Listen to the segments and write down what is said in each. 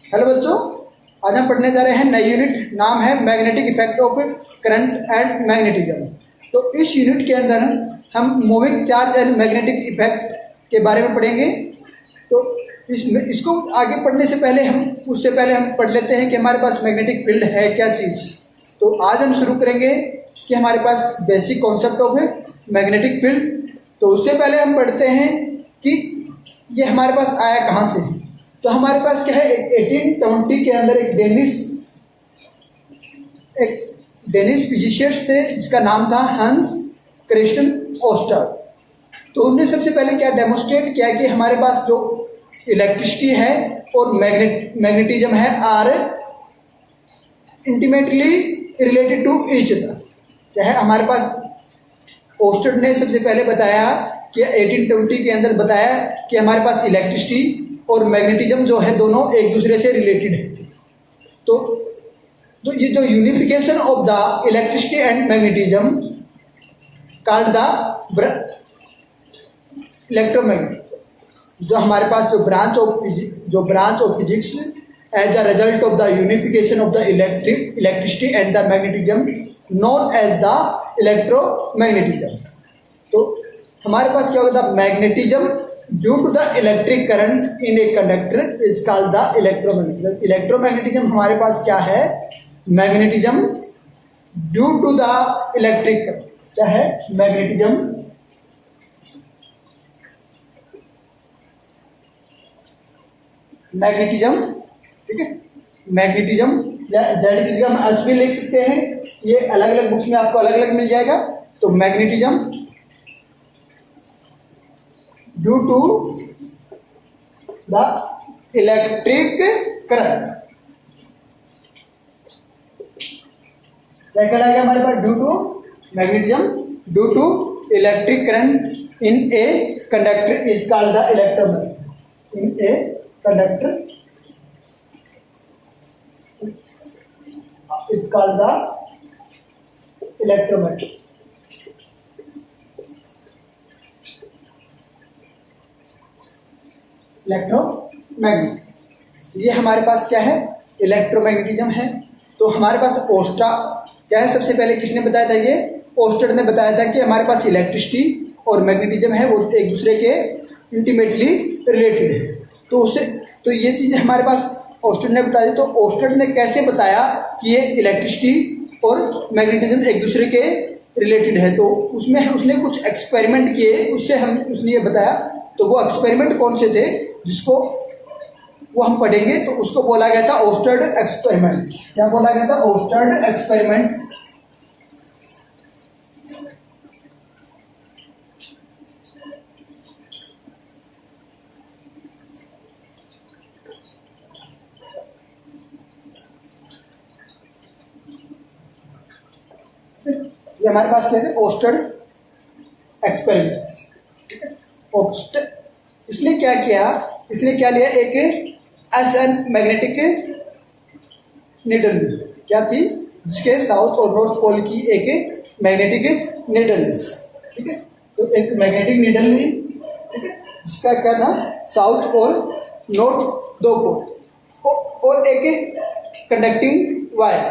Hello बच्चों, आज हम पढ़ने जा रहे हैं नई यूनिट। नाम है magnetic effect of current and magnetism. तो इस यूनिट के अंदर हम moving charge and magnetic effect के बारे में पढ़ेंगे। तो इसको आगे पढ़ने से पहले हम पढ़ लेते हैं कि हमारे पास मैग्नेटिक फील्ड है क्या चीज़। तो आज हम शुरू करेंगे कि हमारे पास basic concept of magnetic field. तो उससे पहले हम पढ़ते हैं कि ये हमारे पास आया कहाँ से। तो हमारे पास क्या है, 1820 के अंदर एक डेनिश फिजिशिस्ट थे जिसका नाम था हंस क्रिस्टियन ओस्टर। तो उन्होंने सबसे पहले क्या डेमोस्ट्रेट किया कि हमारे पास जो इलेक्ट्रिसिटी है और मैग्नेटिज्म है are intimately related to each other. क्या है, हमारे पास ओस्टर ने सबसे पहले बताया कि 1820 के अंदर बताया कि हमारे पास इलेक्ट्रिसिटी और मैग्नेटिज्म जो है दोनों एक दूसरे से रिलेटेड है। तो ये जो unification of the electricity and magnetism called the electromagnetism, जो हमारे पास जो branch of physics as a result of the unification of the electricity and the magnetism known as the electromagnetism. तो हमारे पास क्या होता है, magnetism due to the electric current in a conductor is called the electromagnetism. Electromagnetism हमारे पास क्या है, magnetism due to the electric current. क्या है, मैग्नेटिज्म ठीक है, मैग्नेटिज्म या जेड की जगह हम एस भी लिख सकते हैं। ये अलग अलग बुक्स में आपको अलग अलग मिल जाएगा। तो magnetism due to the electric current, क्या कहलाएगा हमारे पास, due to magnetism due to electric current in a conductor is called the electromagnetism. In a conductor is called the electromagnetism. Electromagnetism ये हमारे पास क्या है, इलेक्ट्रोमैग्नेटिज्म है। तो हमारे पास ओस्टर क्या है, सबसे पहले किसने बताया था, ये ओस्टर ने बताया था कि हमारे पास इलेक्ट्रिसिटी और मैग्नेटिज्म है वो एक दूसरे के इंटीमेटली रिलेटेड है। तो ये चीज़ हमारे पास ओस्टर ने बताई। तो ओस्टर ने कैसे बताया कि ये इलेक्ट्रिसिटी और मैग्नेटिज्म एक दूसरे के रिलेटेड है। तो उसने कुछ एक्सपेरिमेंट किए, उसने ये बताया। तो वो एक्सपेरिमेंट कौन से थे जिसको वो हम पढ़ेंगे। तो उसको बोला गया था ओस्टर्ड एक्सपेरिमेंट। क्या बोला गया था, ओस्टर्ड एक्सपेरिमेंट्स। ये हमारे पास क्या है, ओस्टर्ड एक्सपेरिमेंट। इसने क्या किया, इसने क्या लिया, एक एसएन मैग्नेटिक नीडल क्या थी, जिसके साउथ और नॉर्थ पोल की एक मैग्नेटिक नीडल, ठीक है। तो एक मैग्नेटिक नीडल ली, ठीक है, जिसका क्या था, साउथ और नॉर्थ दो पोल, और एक कंडक्टिंग वायर।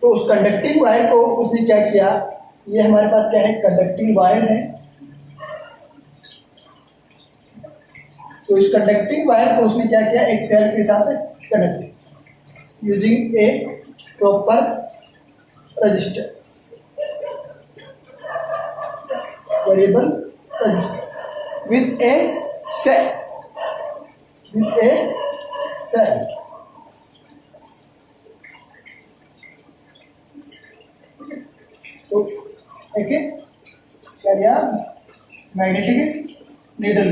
तो उस कंडक्टिंग वायर को उसने क्या किया, ये हमारे पास क्या है, कंडक्टिंग वायर है। तो इस कंडक्टिंग वायर को उसने क्या किया, एक सेल के साथ connect using a proper register, variable register with a cell, तो एक क्या किया, मैग्नेटिक नीडल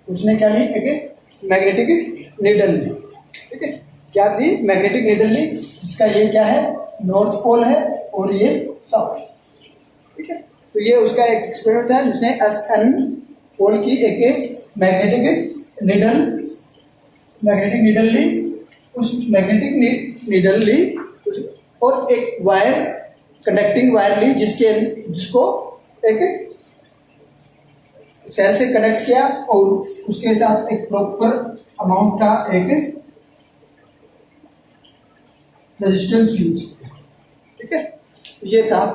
उसने क्या ली, एक मैग्नेटिक नीडल ली, ठीक है। क्या दी, मैग्नेटिक नीडल ली, जिसका ये क्या है, नॉर्थ पोल है और ये साउथ, ठीक है। तो ये उसका एक एक्सपेरिमेंट था जिसने एसएन पोल की एक मैग्नेटिक नीडल ली, उस मैग्नेटिक नीडल ली और एक वायर कनेक्टिंग वायर ली जिसको एक सेल से कनेक्ट किया और उसके साथ एक प्रॉपर अमाउंट का एक रेजिस्टेंस यूज किया। ठीक है, ये था।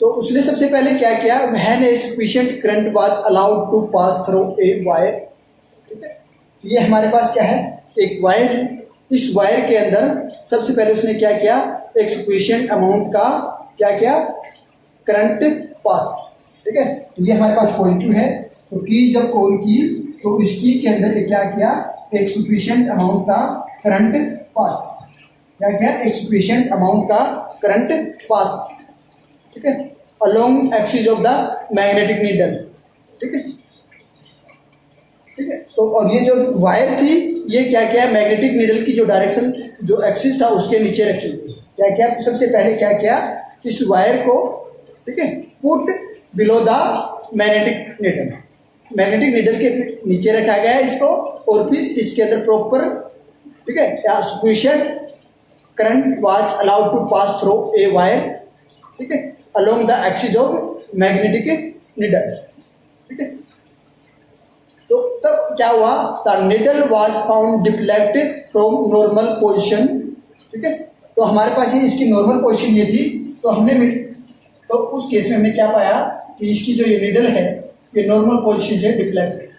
तो उसने सबसे पहले क्या किया, when a sufficient current was allowed to pass through a wire. ठीक है, ये हमारे पास क्या है, एक वायर है। इस वायर के अंदर सबसे पहले उसने क्या किया, एक सफिशिएंट अमाउंट का क्या किया, करंट पास। ठीक है, तो ये हमारे पास पॉजिटिव है, तो की जब कॉल की तो इसकी के अंदर क्या किया, एक सफिशिएंट अमाउंट का करंट पास। क्या किया, एक सफिशिएंट अमाउंट का करंट पास। ठीक है, along axis of the magnetic needle. ठीक है, ठीक है। तो और ये जो वायर थी ये क्या किया, मैग्नेटिक नीडल की जो डायरेक्शन जो एक्सिस था उसके नीचे रखी हुई। क्या किया, सबसे पहले क्या किया, इस वायर को, ठीक है, put below the magnetic needle. Magnetic needle के नीचे रखा गया है इसको, और फिर इसके अंदर प्रॉपर, ठीक है, sufficient current was allowed to pass through a wire, ठीक है, along the axis of magnetic needle. ठीक है, तो तब क्या हुआ, the needle was found deflected from normal position. ठीक है, तो हमारे पास ये इसकी नॉर्मल पोजीशन ये थी, तो हमने तो उस केस में हमने क्या पाया कि इसकी जो ये नीडल है ये नॉर्मल पोजीशन से डिफ्लेक्ट,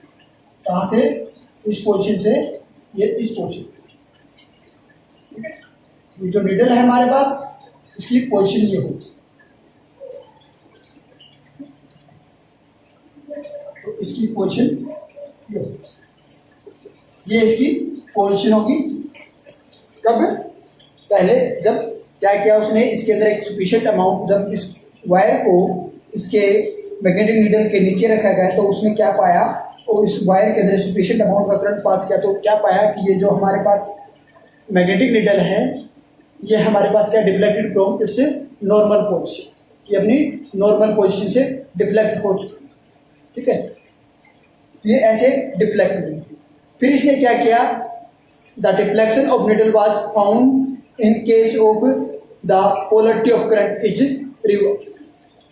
कहाँ से, इस पोजीशन से ये इस पोजीशन। ठीक है, ये जो नीडल है हमारे पास इसकी पोजीशन ये होगी, तो इसकी पोजीशन ये इसकी पोजीशन होगी। कब, पहले जब क्या किया उसने, इसके अंदर एक सफिशिएंट अमाउंट, जब इस वायर को इसके मैग्नेटिक नीडल के नीचे रखा गया तो उसने क्या पाया, और इस वायर के अंदर सफिशिएंट अमाउंट का करंट पास किया, तो क्या पाया कि ये जो हमारे पास मैग्नेटिक नीडल है ये हमारे पास क्या, deflected from its normal position, ये अपनी नॉर्मल पोजीशन से डिफ्लेक्ट हो चुकी। ठीक है, ये ऐसे डिफ्लेक्ट हुई। फिर इसने क्या किया, the deflection of needle was found in case of the polarity of current is reverse.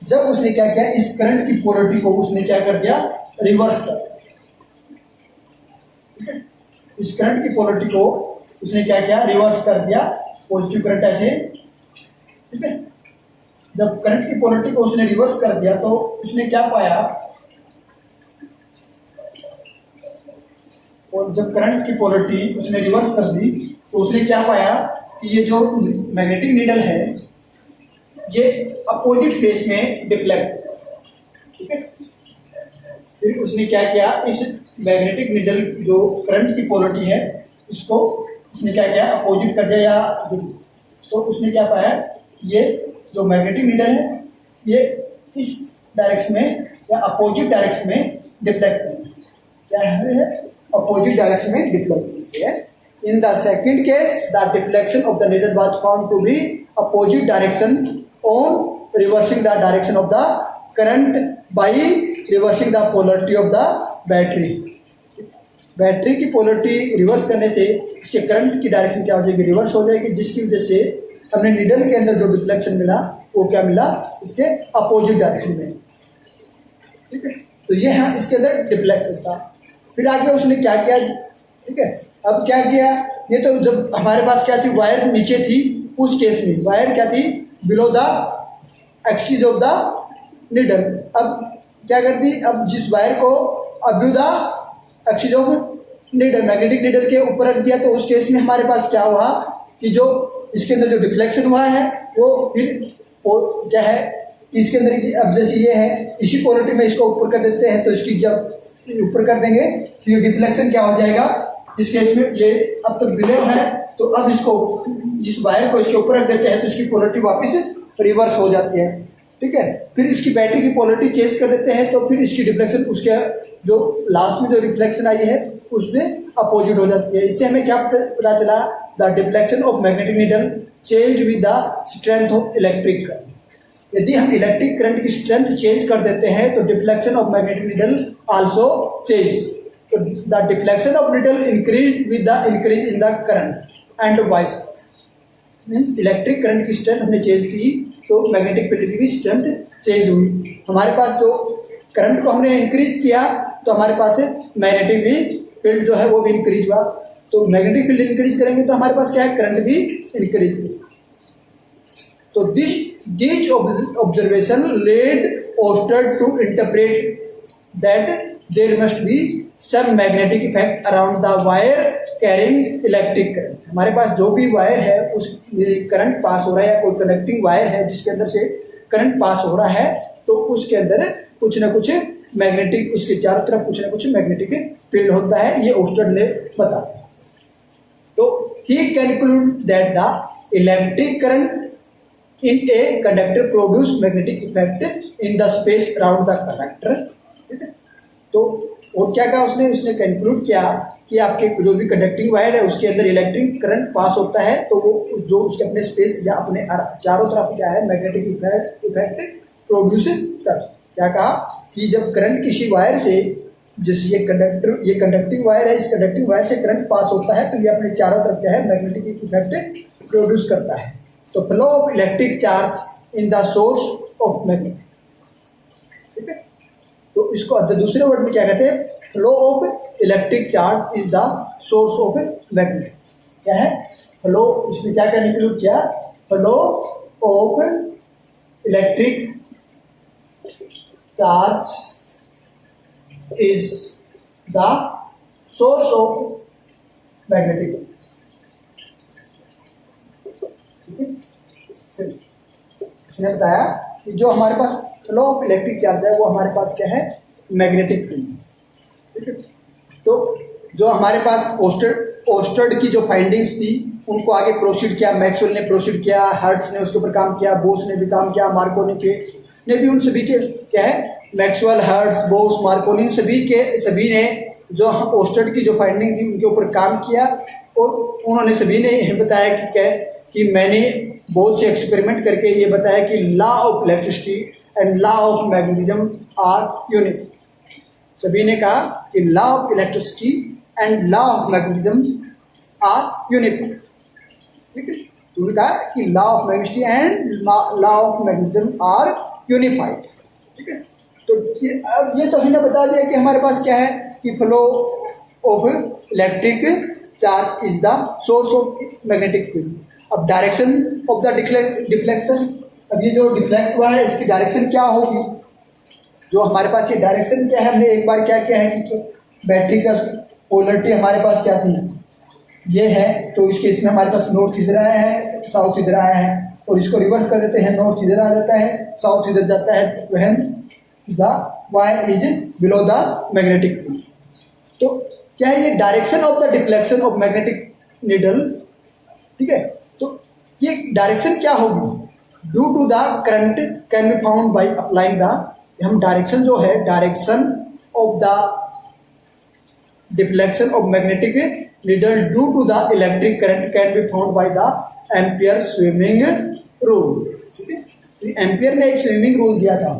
जब उसने क्या किया, इस करंट की पोलरिटी को उसने क्या कर दिया, रिवर्स कर दिया। ठीक है, इस करंट की पोलरिटी को उसने क्या किया, रिवर्स कर दिया, पॉजिटिव करंट ऐसे। ठीक है, जब करंट की पोलरिटी को उसने रिवर्स कर दिया तो उसने क्या पाया, और जब करंट की पोलरिटी उसने रिवर्स कर दी तो उसने क्या पाया कि ये जो मैग्नेटिक नीडल है ये अपोजिट फेस में डिफ्लेक्ट। ठीक है, फिर उसने क्या किया, इस मैग्नेटिक नीडल जो करंट की पोलरिटी है इसको उसने क्या किया, अपोजिट कर दिया, या तो उसने क्या पाया, ये जो मैग्नेटिक नीडल है ये इस डायरेक्शन में या अपोजिट डायरेक्शन में डिफ्लेक्ट क्या है, अपोजिट डायरेक्शन में डिफ्लेक्ट है। In the second case the deflection of the needle was found to be opposite direction on reversing the direction of the current by reversing the polarity of the battery. Battery की polarity reverse करने से इसके current की direction क्या हो जाएगी, reverse हो जाएगी, जिसकी वजह से हमने नीडल के अंदर जो डिफ्लेक्शन मिला वो क्या मिला, इसके अपोजिट डायरेक्शन में। ठीक है, तो ये हाँ इसके अंदर डिफ्लेक्शन था। फिर आगे उसने क्या किया, ठीक है, अब क्या किया, ये तो जब हमारे पास क्या थी, वायर नीचे थी, उस केस में वायर क्या थी, below the axis of the needle. अब क्या कर दी, अब जिस वायर को Abu the axis of needle, magnetic needle के ऊपर रख दिया, तो उस केस में हमारे पास क्या हुआ कि जो इसके अंदर जो डिफ्लेक्शन हुआ है वो फिर क्या है, इसके अंदर की, अब जैसे ये है इसी पोलरिटी में इसको ऊपर कर देते हैं, तो इसकी जब ऊपर कर देंगे तो ये डिफ्लेक्शन क्या हो जाएगा, इस केस में ये अब तक बिलो है, तो अब इसको इस वायर को इसके ऊपर रख देते हैं तो इसकी पोलरिटी वापस रिवर्स हो जाती है। ठीक है, फिर इसकी बैटरी की पोलरिटी चेंज कर देते हैं तो फिर इसकी डिफ्लेक्शन उसके जो लास्ट में जो रिफ्लेक्शन आई है उसमें अपोजिट हो जाती है। इससे हमें क्या पता चला, the deflection of magnetic needle change with the strength of electric current. यदि हम इलेक्ट्रिक करंट की स्ट्रेंथ चेंज कर देते हैं तो deflection of magnetic needle also change. तो the deflection of needle increase with the increase in the current and vice. Means electric current की strength हमने चेंज की तो मैग्नेटिक फील्ड की भी स्ट्रेंथ चेंज हुई। हमारे पास जो करंट को हमने इंक्रीज किया तो हमारे पास मैग्नेटिक भी फील्ड जो है वो भी इंक्रीज हुआ। तो मैग्नेटिक फील्ड इंक्रीज करेंगे तो हमारे पास क्या है, करंट भी इंक्रीज हुआ। तो दिस ऑब्जर्वेशन लेड ओस्टर to interpret that there must be some magnetic effect around the wire carrying electric current. हमारे पास जो भी वायर है उस करंट पास हो रहा है या कोई कनेक्टिंग वायर है जिसके अंदर से करंट पास हो रहा है तो उसके अंदर कुछ ना कुछ मैग्नेटिक, उसके चारों तरफ कुछ ना कुछ मैग्नेटिक फील्ड होता है, ये ओस्टर ने बताया। तो he conclude that the electric current in a conductor produce magnetic effect in the space around the conductor. ठीक है, तो और क्या कहा उसने कंक्लूड किया कि आपके जो भी कंडक्टिंग वायर है उसके अंदर इलेक्ट्रिक करंट पास होता है तो वो जो उसके अपने स्पेस या अपने चारों तरफ क्या है मैग्नेटिक इफेक्ट प्रोड्यूस कर। क्या कहा कि जब करंट किसी वायर से, जैसे ये कंडक्टिंग वायर है, इस कंडक्टिंग वायर से करंट पास होता है तो ये अपने चारों तरफ क्या है मैग्नेटिक इफेक्ट प्रोड्यूस करता है। तो flow of electric charge in the source of magnet. ठीक है, तो इसको दूसरे वर्ड में क्या कहते हैं, flow of electric charge is the source of magnet. क्या है फ्लो, इसमें क्या करने के लिए किया, flow of electric charge is the source of magnetic. उसने बताया कि जो हमारे पास फ्लो ऑफ इलेक्ट्रिक चार्ज है वो हमारे पास क्या है मैग्नेटिक फील्ड। ठीक है, तो जो हमारे पास ओस्टर्ड की जो फाइंडिंग्स थी उनको आगे प्रोसीड किया, मैक्सवेल ने प्रोसीड किया, हर्ट्ज ने उसके ऊपर काम किया, बोस ने भी काम किया, मार्कोनी ने भी, उन सभी के क्या है मैक्सवेल, हर्ट्ज, बोस, मार्कोनी सभी ने जो ओस्टर्ड की जो फाइंडिंग थी उनके ऊपर काम किया और उन्होंने सभी ने यह बताया कि क्या कि मैंने बहुत से एक्सपेरिमेंट करके ये बताया कि law of electricity and law of magnetism are unique. सभी ने कहा कि law of electricity and law of magnetism are unique. ठीक है, तो कहा कि law of magneticity and law of magnetism are unified. ठीक है, तो ये तो हमने बता दिया कि हमारे पास क्या है कि flow of electric charge is the source of magnetic field. अब डायरेक्शन ऑफ द डिफ्लेक्शन, अब ये जो डिफ्लेक्ट हुआ है इसकी डायरेक्शन क्या होगी, जो हमारे पास ये डायरेक्शन क्या है, हमने एक बार क्या किया है कि बैटरी का पोलरिटी हमारे पास क्या थी, ये है, तो इस केस में हमारे पास नॉर्थ इधर आया है, साउथ इधर आया है, और इसको रिवर्स कर देते हैं, नॉर्थ इधर आ जाता है, साउथ इधर जाता है, when the wire is below the magnetic field. तो क्या है ये direction of the deflection of magnetic needle. ठीक है, तो ये डायरेक्शन क्या होगी, due to the current can be found by applying the, हम डायरेक्शन जो है direction of the deflection of magnetic needle due to the electric current can be found by the ampere swimming rule. ठीक है, तो ampere ने एक swimming rule दिया था।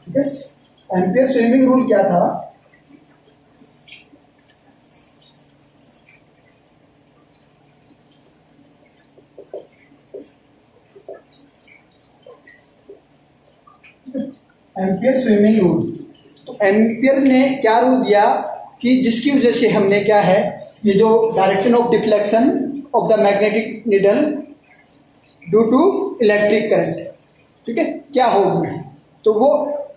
ठीक है, एम्पियर स्विमिंग रूल क्या था, एम्पियर स्विमिंग रूल। तो एम्पियर ने क्या रूल दिया कि जिसकी वजह से हमने क्या है ये जो direction of deflection of the magnetic needle due to electric current, ठीक है, क्या होगी, तो वो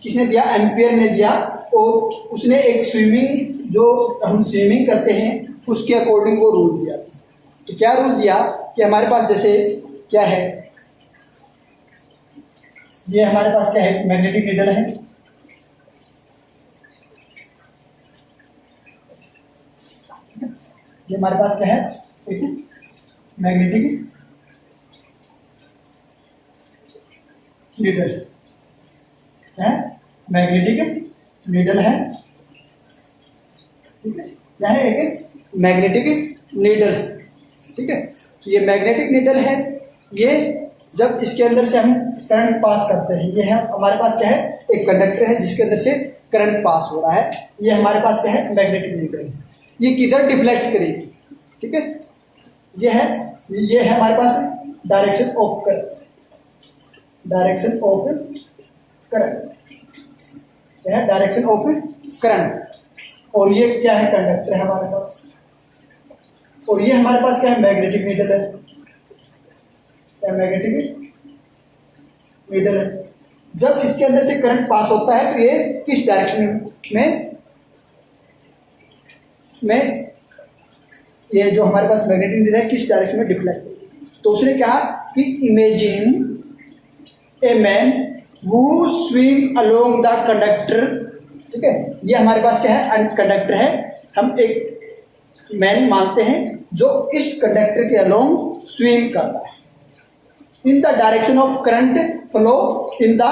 किसने दिया, एम्पियर ने दिया। और उसने एक स्विमिंग, जो हम स्विमिंग करते हैं उसके अकॉर्डिंग वो रूल दिया। तो क्या रूल दिया कि हमारे पास जैसे क्या है, ये हमारे पास क्या है मैग्नेटिक नीडल है, ये हमारे पास क्या है, ठीक है, मैग्नेटिक नीडल है, मैग्नेटिक नीडल है, ठीक है, क्या है एक मैग्नेटिक नीडल। ठीक है, तो ये मैग्नेटिक नीडल है, ये जब इसके अंदर से हम करंट पास करते हैं, ये है हमारे पास क्या है एक कंडक्टर है जिसके अंदर से करंट पास हो रहा है, ये हमारे पास क्या है मैग्नेटिक नीडल। ये किधर डिफ्लेक्ट करेगी, ठीक है, ये है हमारे पास direction of current, direction of current, क्या है डायरेक्शन ऑफ करंट। और ये क्या है कंडक्टर है हमारे पास, और ये हमारे पास क्या है मैग्नेटिक नीडल है, क्या मैग्नेटिक नीडल है। जब इसके अंदर से करंट पास होता है तो ये किस डायरेक्शन में ये जो हमारे पास मैग्नेटिक नीडल है किस डायरेक्शन में डिफ्लेक्ट होगी। तो उसने कहा कि imagine a man who swim along the conductor, ठीक है, ये हमारे पास क्या है कंडक्टर है, हम एक मैन मानते हैं जो इस कंडक्टर के अलोंग स्विम कर रहा है in the direction of current flow in the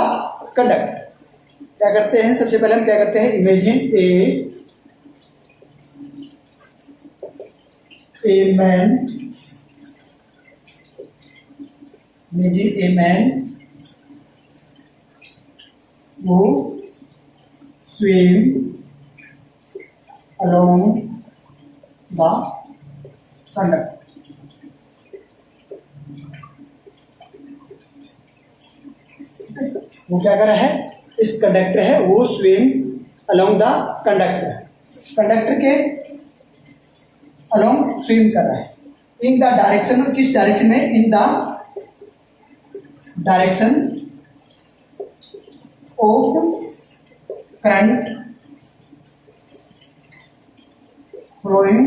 conductor. क्या करते हैं, सबसे पहले हम क्या करते हैं, imagine a man who swim along the conductor, वो क्या कर रहा है, इस कंडक्टर है वो swim along the conductor, conductor के अलोंग स्विम कर रहा है इन द डायरेक्शन, किस डायरेक्शन में, in the direction of current flowing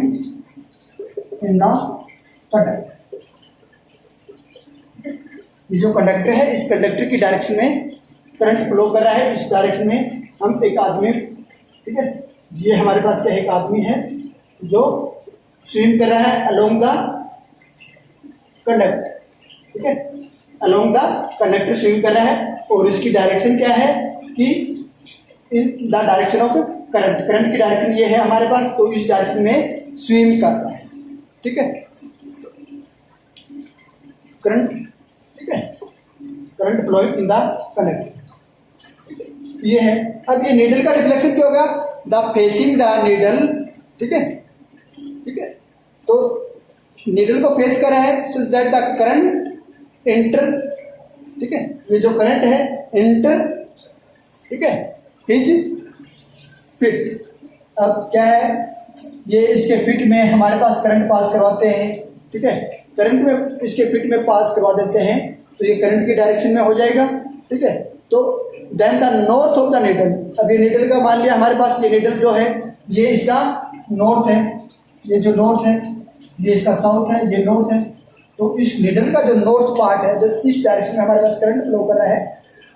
in the conductor. ये जो कंडक्टर है इस कंडक्टर की डायरेक्शन में करंट फ्लो कर रहा है, इस डायरेक्शन में हम एक आदमी, ठीक है, ये हमारे पास क्या एक आदमी है जो स्विम कर रहा है अलोंग द कंडक्टर, ठीक है, अलोंग द कंडक्टर स्विम कर रहा है और इसकी डायरेक्शन क्या है कि इन the direction of current, current की डायरेक्शन ये है हमारे पास, तो इस डायरेक्शन में स्विम कर रहा है, ठीक है, करंट, ठीक है, current flowing in the conductor, ये है। अब ये नीडल का रिफ्लेक्शन क्या होगा, द फेसिंग द नीडल, ठीक है, ठीक है, तो नीडल को फेस कर रहा है so that the current enter, ठीक है, ये जो करंट है एंटर, ठीक है, हिज फिट। अब क्या है, ये इसके फिट में हमारे पास करंट पास करवाते हैं, ठीक है, करंट में इसके फिट में पास करवा देते हैं तो ये करंट की डायरेक्शन में हो जाएगा, ठीक है। तो then the north of the needle, अब ये नीडल का मान लिया हमारे पास, ये नीडल जो है ये इसका नॉर्थ है, ये जो नॉर्थ है ये इसका साउथ है, ये नॉर्थ है, तो इस नीडल का जो नॉर्थ पार्ट है, जो इस डायरेक्शन में हमारे पास करंट फ्लो कर रहा है,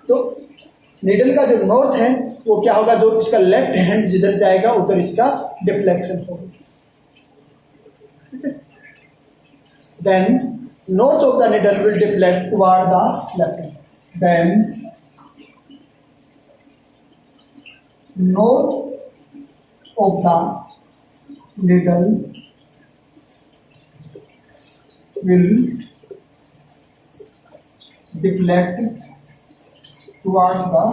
तो नीडल का जो नॉर्थ है वो क्या होगा, जो इसका लेफ्ट हैंड जिधर जाएगा उधर इसका डिफ्लेक्शन होगा, ठीक है। Then north of the needle will deflect toward the left hand, then north of the needle will deflect towards the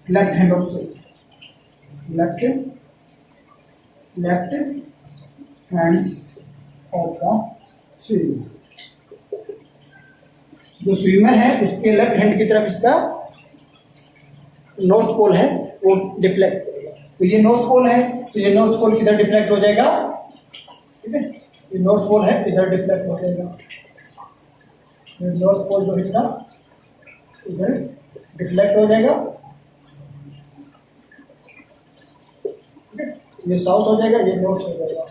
left hand also, left hand of the swimmer, जो swimmer है उसके लेफ्ट हैंड की तरफ इसका north pole है वो deflect करेगा, तो ये नॉर्थ पोल है तो ये नॉर्थ पोल किधर डिफ्लेक्ट हो जाएगा, ठीक है, ये नॉर्थ पोल है इधर डिफ्लेक्ट हो जाएगा, ये नॉर्थ पोल जो इसका इधर डिफ्लेक्ट हो जाएगा, ठीक है, ये साउथ हो जाएगा, ये नॉर्थ हो जाएगा,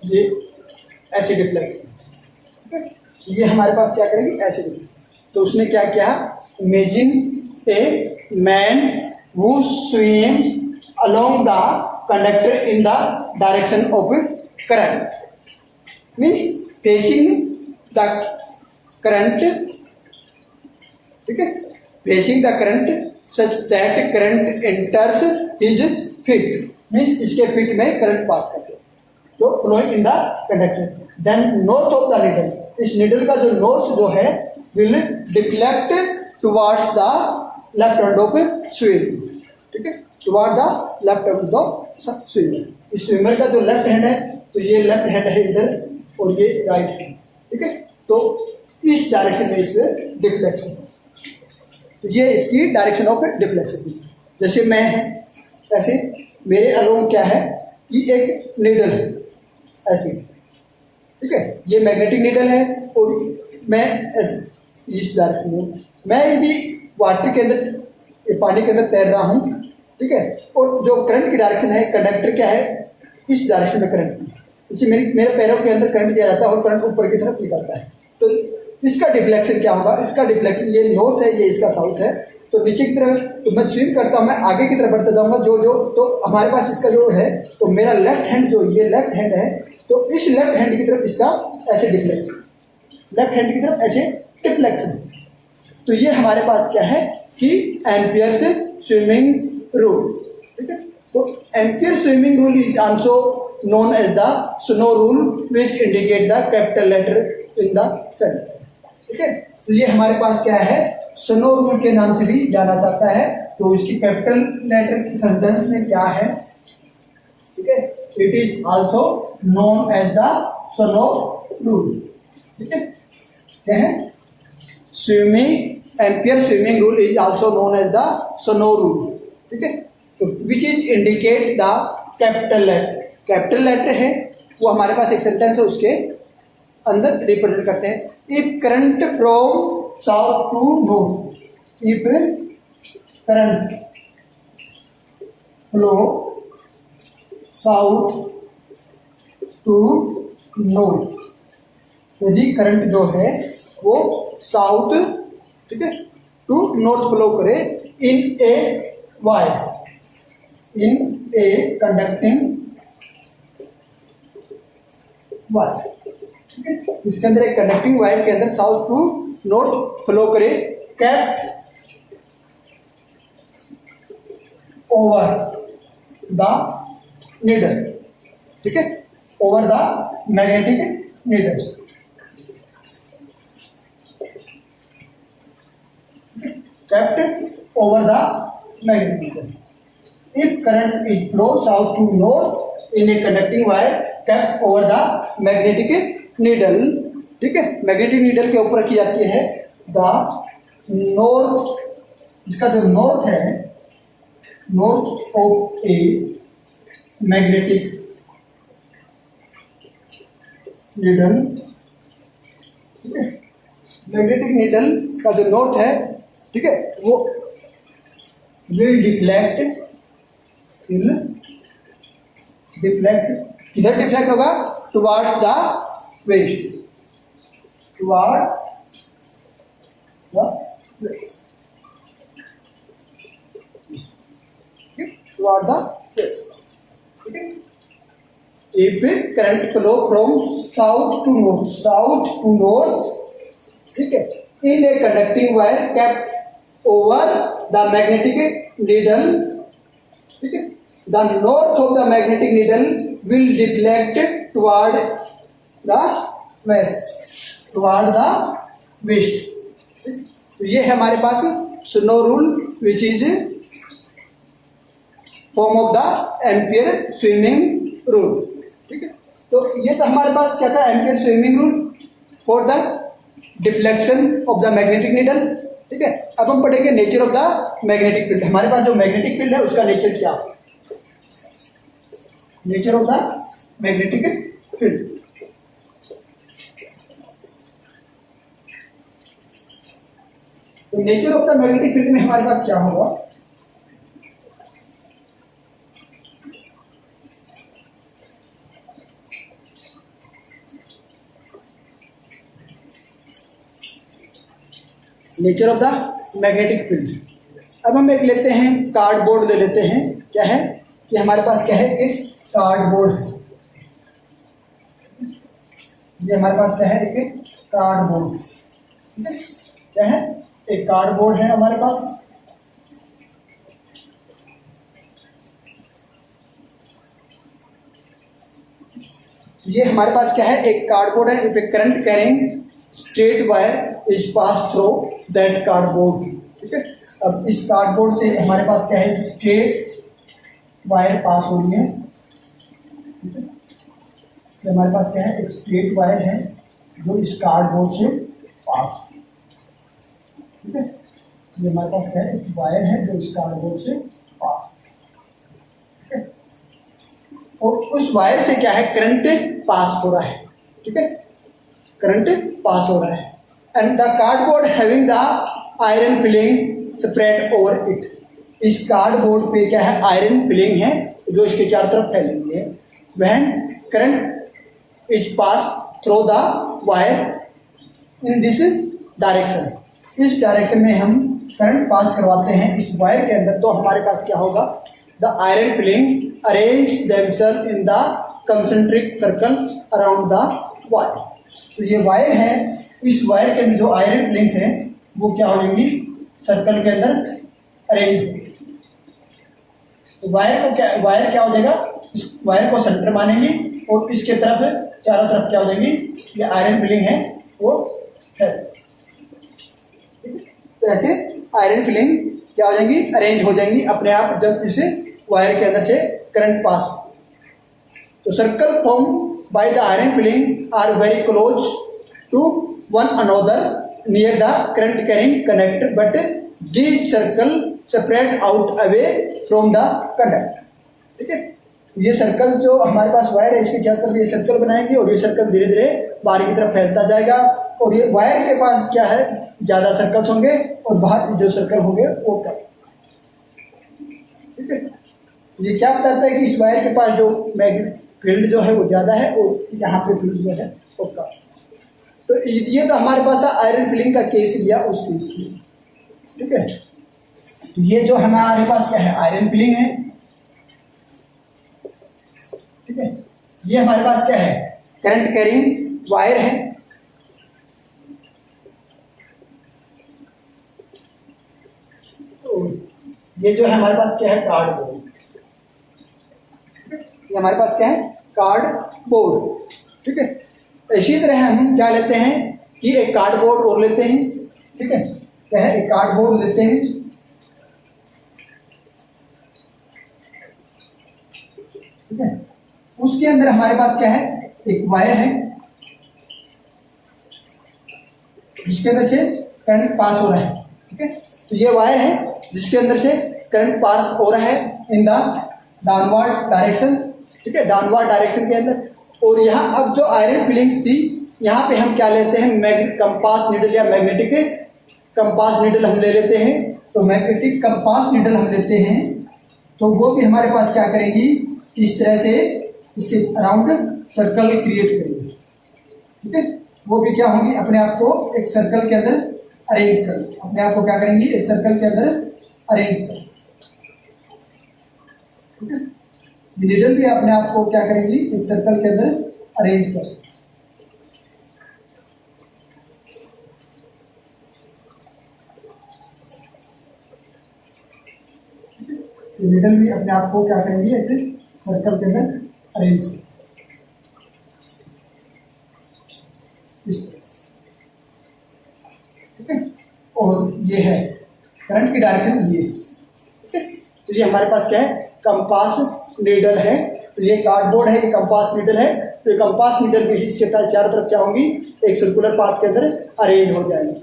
ये ऐसे डिफ्लेक्ट, ठीक है, ये हमारे पास क्या करेगी ऐसे डिफ्लेक्ट। तो उसने क्या किया, imagine a man who swim along the conductor in the direction of current, means facing the current, ठीक है, facing the current such that current enters his feet, means इसके फिट में करंट पास करते, तो flowing in the conductor. Then north of the needle, इस needle का जो north जो है will deflect towards the left hand of swim, ठीक है, toward the left of the swimmer. इस स्विमर का जो लेफ्ट हैंड है तो ये लेफ्ट हैंड है इधर और ये राइट हैंड, ठीक है। तो इस डायरेक्शन में इस डिफ्लेक्शन, तो ये इसकी डायरेक्शन ऑफ डिफ्लेक्शन। जैसे मैं ऐसे मेरे अलोंग क्या है कि एक नीडल है ऐसे, ठीक है, ये मैग्नेटिक नीडल है और मैं ऐसे इस डायरेक्शन में, मैं यदि वाटर के अंदर पानी के अंदर तैर रहा हूँ, ठीक है, और जो करंट की डायरेक्शन है कंडक्टर क्या है इस डायरेक्शन में करंट की, क्योंकि मेरे पैरों के अंदर करंट दिया जाता है और करंट ऊपर की तरफ निकलता है। तो इसका डिफ्लेक्शन क्या होगा, इसका डिफ्लेक्शन ये नॉर्थ है, ये इसका साउथ है, तो नीचे की तरफ तो मैं स्विम करता हूँ, मैं आगे की तरफ बढ़ता जाऊंगा जो तो हमारे पास इसका जो है तो मेरा लेफ्ट हैंड जो ये लेफ्ट हैंड है तो इस लेफ्ट हैंड की तरफ इसका ऐसे डिफ्लेक्शन, लेफ्ट हैंड की तरफ ऐसे डिफ्लेक्शन। तो ये हमारे पास क्या है कि एम्पियर्स स्विमिंग रूल, ठीक है। तो ampere swimming rule is also known as the snow rule which indicate the capital letter in the center, ठीक है। तो ये हमारे पास क्या है स्नो रूल के नाम से भी जाना जाता है। तो इसकी कैपिटल लेटर की सेंटेंस में क्या है, ठीक है, it is also known as the snow rule, ठीक है। क्या है swimming Ampere swimming rule is also known as the snow rule, ठीक है। तो which is indicate the capital letter, capital letter है वो हमारे पास एक सेंटेंस है उसके अंदर रिप्रेजेंट करते हैं। If current from south to north, if current flow south to north, यदि करंट जो है वो साउथ, ठीक है, टू नॉर्थ फ्लो करे in a wire, in a conducting wire, ठीक है, इसके अंदर एक कंडक्टिंग वायर के अंदर साउथ टू नॉर्थ फ्लो करे, कैप ओवर द नीडल, ठीक है, over the magnetic needle, kept over the magnetic needle. If current is flow south to north in a conducting wire kept over the magnetic needle, ठीक है, magnetic needle के ऊपर की जाती है the north, इसका जो नॉर्थ है north of a magnetic needle, ठीक है, मैग्नेटिक नीडल का जो नॉर्थ है, ठीक है, वो विल डिफ्लेक्ट, किधर डिफ्लेक्ट होगा towards the west, toward the west, toward the west, ठीक है। If current flow from south to north, south to north, ठीक है, in a conducting wire kept over the magnetic needle, ठीक है, the north of the magnetic needle will deflect toward the west, toward the west। तो ये है हमारे पास snow rule which is form of the ampere swimming rule, ठीक है। तो ये तो हमारे पास क्या था ampere swimming rule for the deflection of the magnetic needle, ठीक है। अब हम पढ़ेंगे nature of the magnetic field. हमारे पास जो मैग्नेटिक फील्ड है उसका नेचर क्या है, nature of the magnetic field. तो nature of the magnetic field में हमारे पास क्या होगा, nature of the magnetic field. अब हम एक लेते हैं कार्डबोर्ड ले लेते हैं, क्या है कि हमारे पास क्या है एक कार्डबोर्ड है, ये हमारे पास क्या है एक कार्डबोर्ड, ठीक है, क्या है एक कार्डबोर्ड है हमारे पास। ये हमारे पास क्या है एक कार्डबोर्ड है, if A current carrying straight wire is pass through that cardboard, ठीक है। अब इस कार्डबोर्ड से हमारे पास क्या है स्ट्रेट वायर पास हो रही है, ठीक है। तो हमारे पास क्या है, एक स्ट्रेट वायर है जो इस कार्डबोर्ड से पास, ठीक है। ये हमारे पास क्या है, एक वायर है जो इस कार्डबोर्ड से पास, ठीक है। और उस वायर से क्या है, करंट पास हो रहा है, ठीक है, करंट पास हो रहा है। And the cardboard having the iron filling spread over it, इस कार्डबोर्ड पे क्या है, आयरन फिलिंग है जो इसके चारों तरफ फैली हुई है। When current is pass through the wire in this direction, इस डायरेक्शन में हम करंट पास करवाते हैं इस वायर के अंदर, तो हमारे पास क्या होगा, the iron filing arrange themselves in the concentric circle around the wire. तो ये वायर है, इस वायर के अंदर जो आयरन फिलिंग्स हैं वो क्या हो जाएंगी, सर्कल के अंदर अरेंज। तो वायर क्या हो जाएगा, इस वायर को सेंटर मानेंगे और इसके तरफ चारों तरफ क्या हो जाएंगी, ये आयरन फिलिंग है वो है। तो ऐसे आयरन फिलिंग क्या हो जाएंगी, अरेंज हो जाएंगी अपने आप जब इस वायर के अंदर से करंट पास हो। तो circle form by the iron filing are very close to one another near the current carrying connector, but these circle separate out away from the conductor, ठीक है। ये सर्कल जो हमारे पास वायर है इसके चारों तरफ ये सर्कल बनाएंगे और ये सर्कल धीरे धीरे बाहर की तरफ फैलता जाएगा, और ये वायर के पास क्या है, ज्यादा सर्कल्स होंगे और बाहर जो सर्कल होंगे वो कम, ठीक है। ये क्या बताता है कि इस वायर के पास जो मैग्नेटिक फील्ड जो है वो ज्यादा है और यहाँ पे फील्ड जो है वो कम। तो ये तो हमारे पास था आयरन फिलिंग का केस लिया उस केस में, ठीक है। तो ये जो हमारे पास क्या है, आयरन फिलिंग है, ठीक है। ये हमारे पास क्या है, करंट कैरिंग वायर है, तो ये जो है हमारे पास क्या है, कार्डबोर्ड, ये हमारे पास क्या है, कार्डबोर्ड, ठीक है। इसी तरह हम क्या लेते हैं कि एक कार्डबोर्ड और लेते हैं, ठीक है, क्या है, एक कार्डबोर्ड लेते हैं, ठीक है। उसके अंदर हमारे पास क्या है, एक वायर है जिसके अंदर से करंट पास हो रहा है, ठीक है। तो ये वायर है जिसके अंदर से करंट पास हो रहा है इन द डाउनवर्ड डायरेक्शन, ठीक है, डाउनवर्ड डायरेक्शन के अंदर। और यहाँ अब जो आयरन फिलिंग्स थी, यहाँ पे हम क्या लेते हैं, कंपास नीडल या मैग्नेटिक कंपास नीडल हम ले लेते हैं। तो मैग्नेटिक कंपास नीडल हम लेते हैं, तो वो भी हमारे पास क्या करेंगी, इस तरह से इसके अराउंड सर्कल क्रिएट करेंगे, ठीक है। वो भी क्या होंगी, अपने आप को एक सर्कल के अंदर अरेंज कर, अपने आप को क्या करेंगी, एक सर्कल के अंदर अरेंज कर, ठीक है। नीडल भी अपने आप को क्या करेंगी, एक सर्कल के अंदर अरेंज कर, नीडल भी अपने आप को क्या करेंगी, एक सर्कल के अंदर अरेंज कर, इस तरह से, ठीक है। और ये है करंट की डायरेक्शन, ये, ठीक है। तो ये हमारे पास क्या है, कंपास नीडल है। तो ये कार्डबोर्ड है, ये कंपास नीडल है। तो ये कंपास नीडल भी इसके चारों तरफ क्या होंगी, एक सर्कुलर पाथ के अंदर अरेंज हो जाएंगे,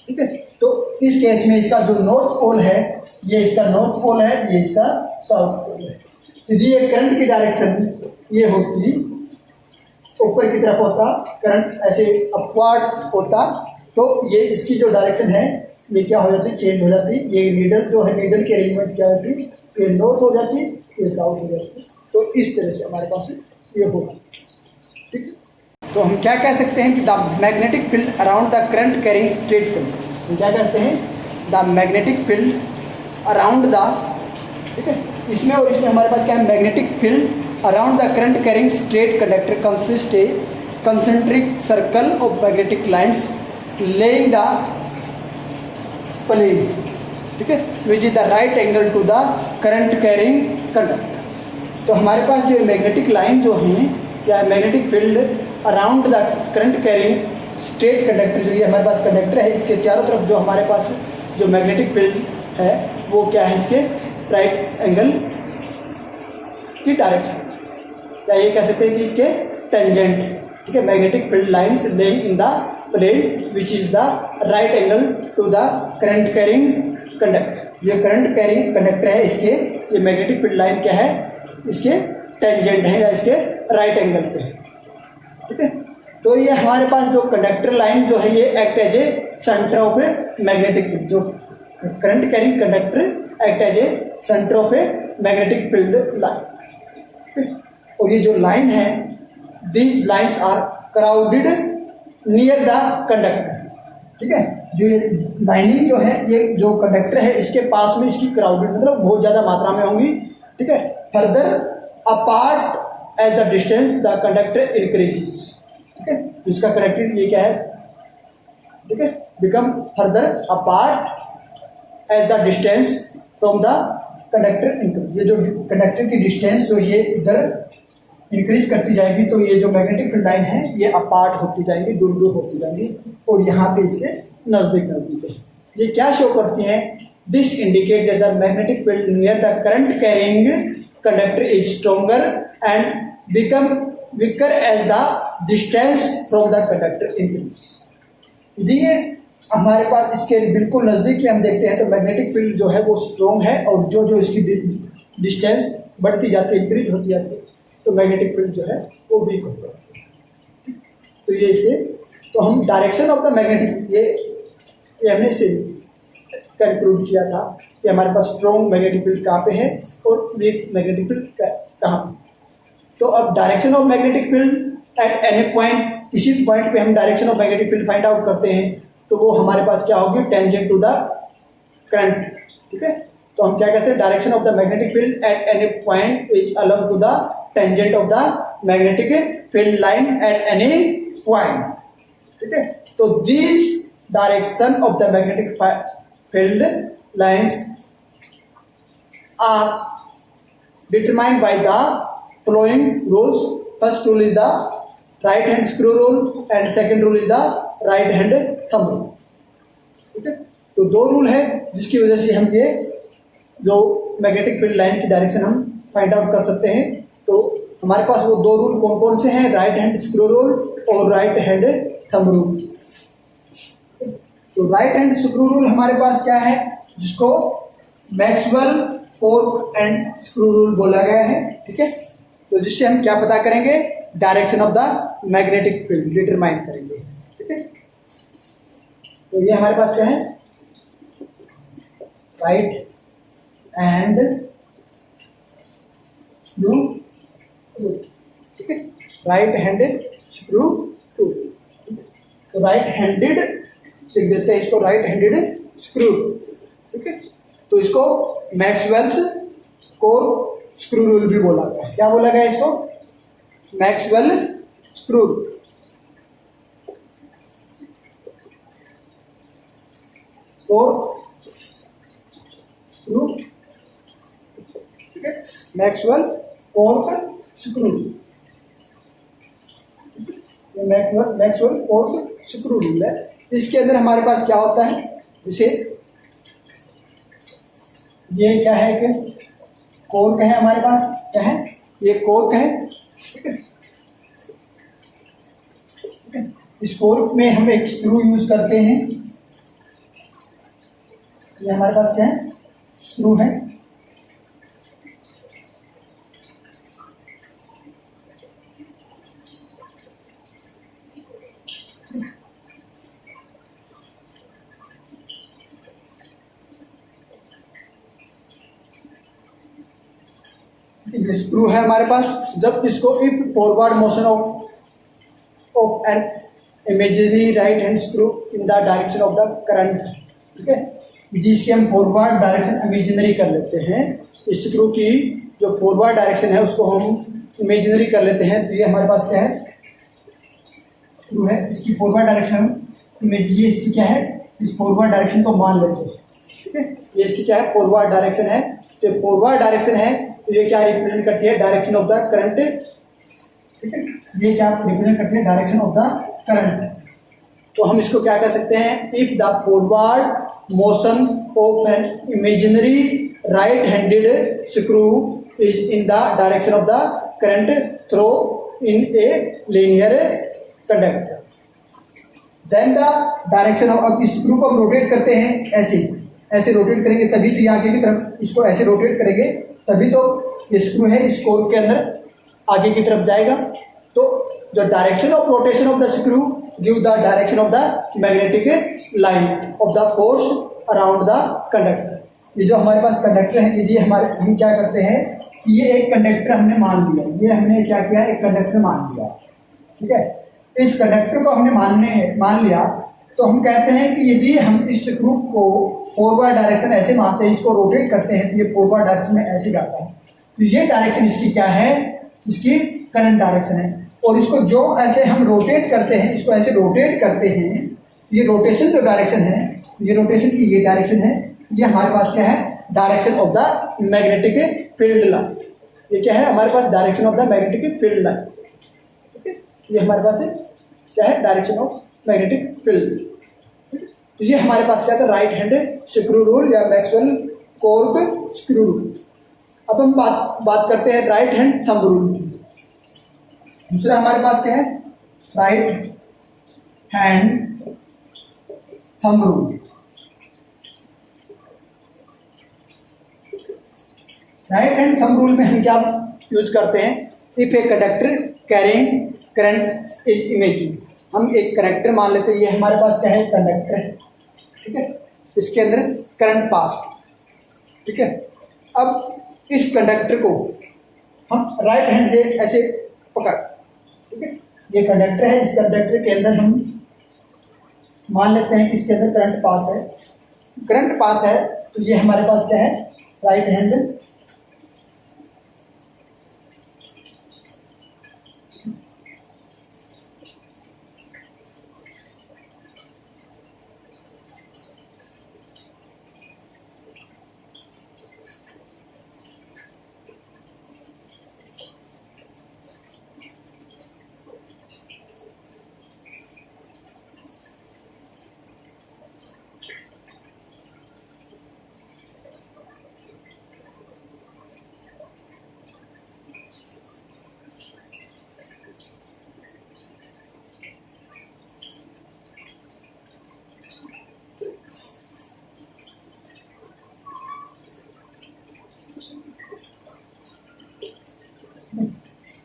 ठीक है। तो इस केस में इसका जो नॉर्थ पोल है, ये इसका नॉर्थ पोल है, ये इसका साउथ पोल है। यदि ये करंट की डायरेक्शन ये होती, ऊपर की तरफ होता, करंट ऐसे अपवर्ड होता, तो ये इसकी जो डायरेक्शन है ये क्या हो जाती, चेंज हो जाती। ये नीडल जो है, नीडल की अरेंजमेंट क्या होती, ये नॉर्थ हो जाती, ये साउथ हो जाती। तो इस तरह से हमारे पास ये होगा, ठीक। तो हम क्या कह सकते हैं कि the magnetic field around the current carrying straight conductor, हम क्या कहते हैं, the magnetic field around the, ठीक है। इसमें और इसमें हमारे पास क्या है, magnetic field around the current carrying straight conductor consist a concentric circle of magnetic lines lying the plane, ठीक है, which is the right angle to the current carrying conductor. तो हमारे पास जो मैग्नेटिक लाइन जो है या magnetic field around the current carrying straight conductor, जो ये हमारे पास कंडक्टर है, इसके चारों तरफ जो हमारे पास जो मैग्नेटिक फील्ड है वो क्या है, इसके राइट एंगल की डायरेक्शन, या ये कह सकते हैं कि इसके टेंजेंट, ठीक है, magnetic field lines lying in the plane which is the right angle to the current carrying conductor. ये करंट कैरिंग कंडक्टर है, इसके ये मैग्नेटिक फील्ड लाइन क्या है, इसके टेंजेंट है या इसके राइट एंगल पे, ठीक है। तो ये हमारे पास जो कंडक्टर लाइन जो है ये act as a centre of a magnetic field, जो current carrying conductor act as a centre of a magnetic field line. और ये जो लाइन है, these lines are crowded near the conductor, ठीक है। जो ये लाइनिंग जो है, ये जो कंडक्टर है इसके पास में इसकी क्राउडेड मतलब बहुत ज़्यादा मात्रा में होंगी, ठीक है। Further apart as the distance the conductor increases, ठीक है। इसका कनेक्टेड ये क्या है, ठीक है, become further apart as the distance from the conductor increase. ये जो कंडक्टर की डिस्टेंस जो ये इधर इंक्रीज करती जाएगी तो ये जो मैग्नेटिक फील्ड लाइन है ये अपार्ट होती जाएंगी, दूर दूर होती जाएंगी और यहाँ पे इसके नजदीक नजदीक। ये क्या शो करती हैं, this indicate that the magnetic field near the current carrying conductor is stronger and become weaker as the distance from the conductor increase. यदि हमारे पास इसके बिल्कुल नजदीक में हम देखते हैं तो मैग्नेटिक फील्ड जो है वो स्ट्रॉन्ग है और जो जो इसकी डिस्टेंस बढ़ती जाती है, इंक्रीज होती जाती है, तो मैग्नेटिक फील्ड जो है वो वीक होता है। तो ये इसे, तो हम डायरेक्शन ऑफ द मैग्नेटिक, ये हमने इसे कंक्लूड किया था कि हमारे पास स्ट्रॉन्ग मैग्नेटिक फील्ड कहाँ पे है और वीक मैग्नेटिक फील्ड कहाँ पे। तो अब direction of magnetic field at any point, किसी पॉइंट पे हम direction of magnetic field find out करते हैं तो वो हमारे पास क्या होगी, टेंजेंट टू द करंट, ठीक है। तो हम क्या कहते हैं, direction of the magnetic field at any point is along to the tangent of the magnetic field line at any point, ठीक है। तो this direction of the magnetic field lines are determined by the following rules. First rule is the right hand screw rule and second rule is the right hand thumb rule, ठीक है। तो दो rule है जिसकी वजह से हम ये जो मैग्नेटिक फील्ड लाइन की डायरेक्शन हम फाइंड आउट कर सकते हैं। तो हमारे पास वो दो रूल कौन कौन से हैं, राइट हैंड स्क्रू रूल और राइट हैंड थंब रूल। तो राइट हैंड स्क्रू रूल हमारे पास क्या है, जिसको Maxwell fork and screw rule बोला गया है, ठीक है। तो जिससे हम क्या पता करेंगे, direction of the magnetic field determine करेंगे, ठीक है। तो ये हमारे पास क्या है, राइट एंड स्क्रू, ठीक है, राइट हैंडेड स्क्रू टूल। तो राइट हैंडेड लिख देते हैं इसको, राइट हैंडेड स्क्रू, ठीक है। तो इसको मैक्सवेल्स कोर स्क्रू रूल भी बोला गया है। क्या बोला गया इसको, मैक्सवेल स्क्रू कोर स्क्रू, ठीक है, Maxwell core screw, Maxwell core screw rule है। इसके अंदर हमारे पास क्या होता है, जैसे ये क्या है कि कोर का है, हमारे पास क्या है, ये कोर का है, ठीक है। इस कोर में हम एक स्क्रू यूज करते हैं, ये हमारे पास क्या है, स्क्रू है। स्क्रू है हमारे पास। जब इसको if forward motion of an imaginary right hand screw in the direction of the current, ठीक है, जिसकी हम फॉरवर्ड डायरेक्शन इमेजिनरी कर लेते हैं, इस स्क्रू की जो फॉरवर्ड डायरेक्शन है उसको हम इमेजिनरी कर लेते हैं। तो ये हमारे पास क्या है, स्क्रू है, इसकी फॉरवर्ड डायरेक्शन ये इसकी क्या है, इस फॉरवर्ड डायरेक्शन को मान लेते हैं, ठीक है। ये इसकी क्या है, फॉरवर्ड डायरेक्शन है। तो फॉरवर्ड डायरेक्शन है तो ये क्या रिप्रेजेंट करती है, डायरेक्शन ऑफ द करंट, ठीक है। ये क्या रिप्रेजेंट करती है, डायरेक्शन ऑफ द करंट। तो हम इसको क्या कह सकते हैं, if the forward motion of an imaginary right handed screw is in the direction of the current through in a linear conductor. Then the direction of, अब इस स्क्रू को हम रोटेट करते हैं ऐसे रोटेट करेंगे तभी तो आगे की तरफ इसको ऐसे रोटेट करेंगे तभी तो ये स्क्रू है इस कोर के अंदर आगे की तरफ जाएगा। तो जो direction of rotation of the screw give the direction of the magnetic line of the force around the conductor. ये जो हमारे पास कंडक्टर है, यदि हमारे हम क्या करते हैं कि ये एक कंडक्टर हमने मान लिया, ये हमने क्या किया, एक कंडक्टर मान लिया, ठीक है। इस कंडक्टर को हमने मान लिया तो हम कहते हैं कि यदि हम इस स्क्रू को फॉरवर्ड डायरेक्शन ऐसे मारते हैं, इसको रोटेट करते हैं तो ये फॉरवर्ड डायरेक्शन में ऐसे जाता है, तो ये डायरेक्शन इसकी क्या है, इसकी करंट डायरेक्शन है। और इसको जो ऐसे हम रोटेट करते हैं, इसको ऐसे रोटेट करते हैं, ये रोटेशन जो डायरेक्शन है, ये रोटेशन की ये डायरेक्शन है, ये हमारे पास क्या है, direction of the magnetic field line. ये क्या है हमारे पास, direction of the magnetic field line, ठीक है। ये हमारे पास है क्या है, डायरेक्शन ऑफ मैग्नेटिक फील्ड। तो ये हमारे पास क्या था, राइट हैंड स्क्रू रूल या मैक्सवेल कोर्क स्क्रू रूल। अब हम बात करते हैं राइट हैंड थंब रूल की। दूसरा हमारे पास क्या है, right hand thumb rule. Right hand thumb rule में हम क्या यूज करते हैं, if a conductor carrying current is imaging. हम एक कंडक्टर मान लेते हैं, ये हमारे पास क्या है, कंडक्टर है, ठीक है, इसके अंदर करंट पास, ठीक है। अब इस कंडक्टर को हम राइट हैंड से ऐसे पकड़, ठीक है, ये कंडक्टर है, इस कंडक्टर के अंदर हम मान लेते हैं इसके अंदर करंट पास है, तो ये हमारे पास क्या है, राइट हैंड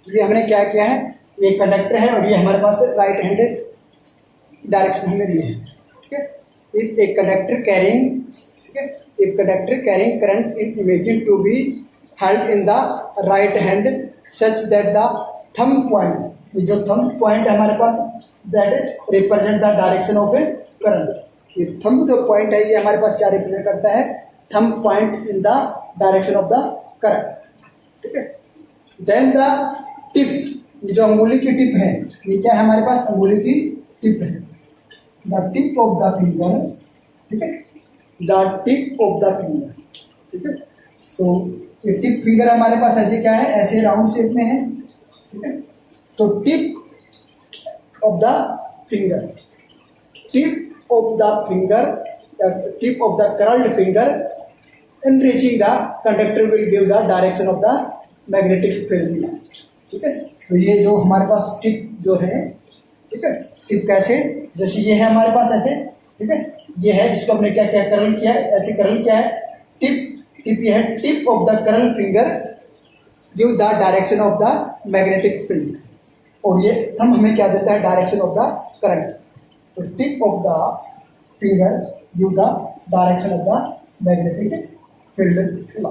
ये हमने क्या किया है, ये कंडक्टर है और ये हमारे पास राइट हैंड डायरेक्शन हमें लिए है, ठीक है। एक कंडक्टर कैरिंग, ठीक है, एक conductor carrying current in imagine to be held in the right hand such that the thumb point, ये जो थंब पॉइंट है हमारे पास, that represent the direction of a current. ये थंब जो पॉइंट है ये हमारे पास क्या रिप्रेजेंट करता है, thumb point in the direction of the current, ठीक है। देन द टिप, ये जो अंगुली की टिप है, ये क्या है हमारे पास, अंगुली की टिप है, the tip of the finger, ठीक है, the tip of the finger, ठीक है। तो ये टिप फिंगर हमारे पास ऐसे क्या है, ऐसे राउंड शेप में है, ठीक है। तो tip of the finger, tip of the finger, tip of the curled finger in reaching the conductor will give the direction of the magnetic field, ठीक है। तो ये जो हमारे पास टिप जो है, ठीक है, टिप कैसे, जैसे ये है हमारे पास ऐसे, ठीक है, ये है, इसको हमने क्या क्या कर्ल किया, ऐसे कर्ल क्या है, टिप ये है, tip of the curl finger give the direction of the magnetic field, और ये थंब हमें क्या देता है, डायरेक्शन ऑफ द करंट। तो tip of the finger give the direction of the magnetic field.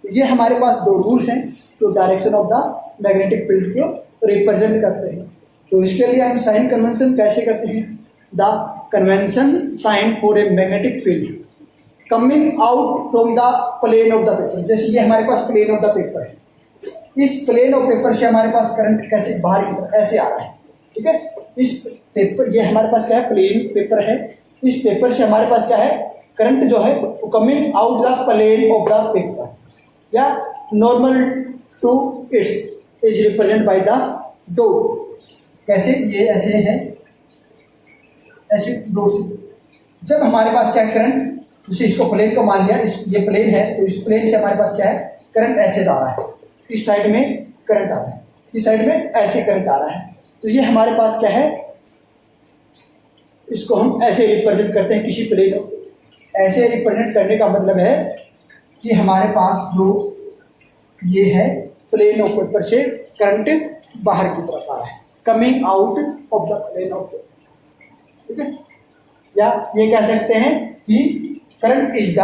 ये हमारे पास दो रूल हैं जो direction of the magnetic field को रिप्रेजेंट करते हैं। तो इसके लिए हम साइन कन्वेंशन कैसे करते हैं, the convention sign for a magnetic field coming out from the plane of the paper. जैसे ये हमारे पास प्लेन ऑफ द पेपर है, इस प्लेन ऑफ पेपर से हमारे पास करंट कैसे बाहर की तरफ ऐसे आ रहा है, ठीक है। इस पेपर, ये हमारे पास क्या है, प्लेन पेपर है, इस पेपर से हमारे पास क्या है, करंट जो है coming out the plane of the paper या normal to its is represent by the dot. कैसे, ये ऐसे है, ऐसे डॉट से जब हमारे पास क्या है करंट, जैसे इसको प्लेन को मान लिया, ये प्लेन है, तो इस प्लेन से हमारे पास क्या है करंट ऐसे जा रहा है, इस साइड में करंट आ रहा है, इस साइड में ऐसे करंट आ रहा है। तो ये हमारे पास क्या है, इसको हम ऐसे रिप्रेजेंट करते हैं किसी प्लेन को। ऐसे रिप्रेजेंट करने का मतलब है कि हमारे पास जो ये है प्लेन ऑफ पेपर से करंट बाहर की तरफ आ रहा है, coming out of the plane of paper, ठीक है। या ये कह सकते हैं कि current is the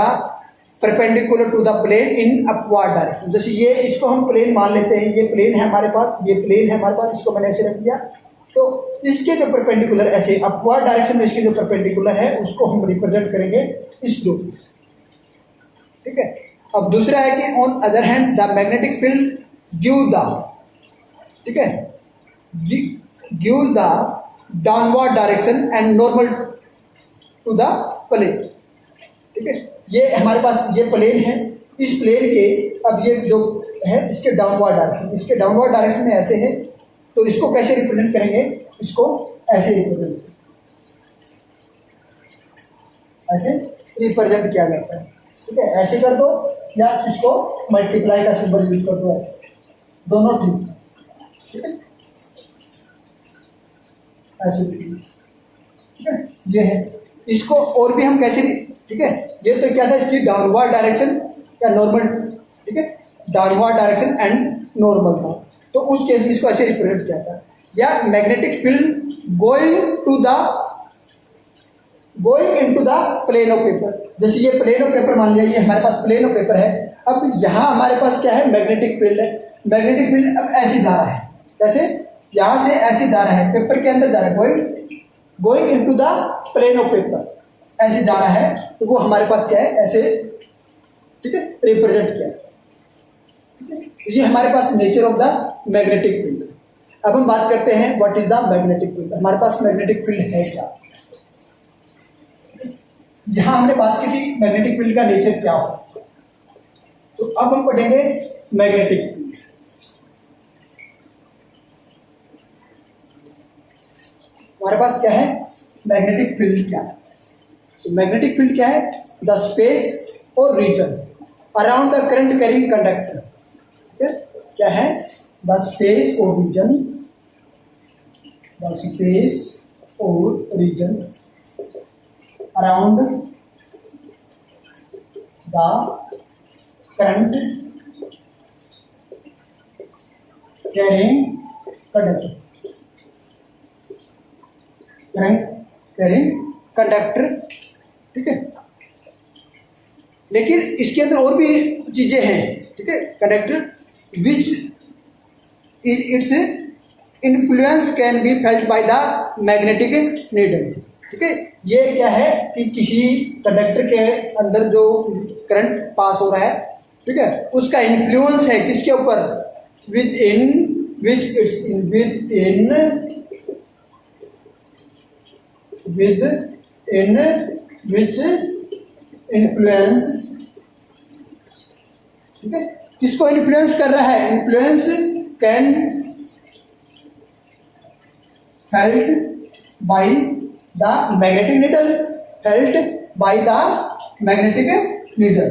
perpendicular to the plane in upward direction. जैसे ये इसको हम प्लेन मान लेते हैं, ये प्लेन है हमारे पास, ये प्लेन है हमारे पास, इसको मैंने ऐसे रख दिया। तो इसके जो परपेंडिकुलर ऐसे अपवर्ड डायरेक्शन में इसके जो परपेंडिकुलर है उसको हम रिप्रेजेंट करेंगे इस दो, ठीक है। अब दूसरा है कि on other hand the magnetic field give the, ठीक है, give the downward direction and normal to the plane, ठीक है। ये हमारे पास ये प्लेन है, इस प्लेन के अब ये जो है इसके डाउनवर्ड डायरेक्शन, इसके डाउनवर्ड डायरेक्शन में ऐसे है। तो इसको कैसे रिप्रेजेंट करेंगे, इसको ऐसे रिप्रेजेंट, ऐसे रिप्रेजेंट किया जाता है, ठीक है। ऐसे कर दो या इसको मल्टीप्लाई का सिंबल यूज कर दो, ऐसे दोनों ठीक है, ऐसे ठीक है। ये है, इसको और भी हम कैसे, ठीक है। ये तो क्या था, इसकी डाउनवर्ड डायरेक्शन या नॉर्मल, ठीक है, डाउनवर्ड डायरेक्शन एंड नॉर्मल था। तो उस केस में इसको ऐसे रिप्रेजेंट किया था। या magnetic field going into the plane of paper, जैसे ये प्लेन ऑफ पेपर मान लिया, ये हमारे पास प्लेन ऑफ पेपर है। अब यहाँ हमारे पास क्या है, मैग्नेटिक फील्ड है। मैग्नेटिक फील्ड अब ऐसे जा रहा है, कैसे, यहाँ से ऐसे जा रहा है, पेपर के अंदर जा रहा है, going into the plane of paper, ऐसे जा रहा है। तो वो हमारे पास क्या है, ऐसे, ठीक है, रिप्रेजेंट किया, ठीक है। ये हमारे पास nature of the magnetic field. अब हम बात करते हैं what is the magnetic field. हमारे पास मैग्नेटिक फील्ड है क्या, यहां हमने बात की थी मैग्नेटिक फील्ड का नेचर क्या हो। तो अब हम पढ़ेंगे मैग्नेटिक फील्ड। हमारे पास क्या है, मैग्नेटिक फील्ड क्या है। तो मैग्नेटिक फील्ड क्या है, द स्पेस और region around the current carrying conductor, ठीक है। क्या है, द स्पेस और रीजन, द स्पेस और reason around the current carrying conductor, ठीक है। लेकिन इसके अंदर और भी चीजें हैं, ठीक है। Conductor which its influence can be felt by the magnetic needle, ठीक है। ये क्या है कि किसी कंडक्टर के अंदर जो करंट पास हो रहा है, ठीक है, उसका इन्फ्लुएंस है किसके ऊपर, विद इन विच इन्फ्लुएंस, ठीक है, किसको इन्फ्लुएंस कर रहा है, influence can felt by the magnetic needle, felt by the magnetic needle।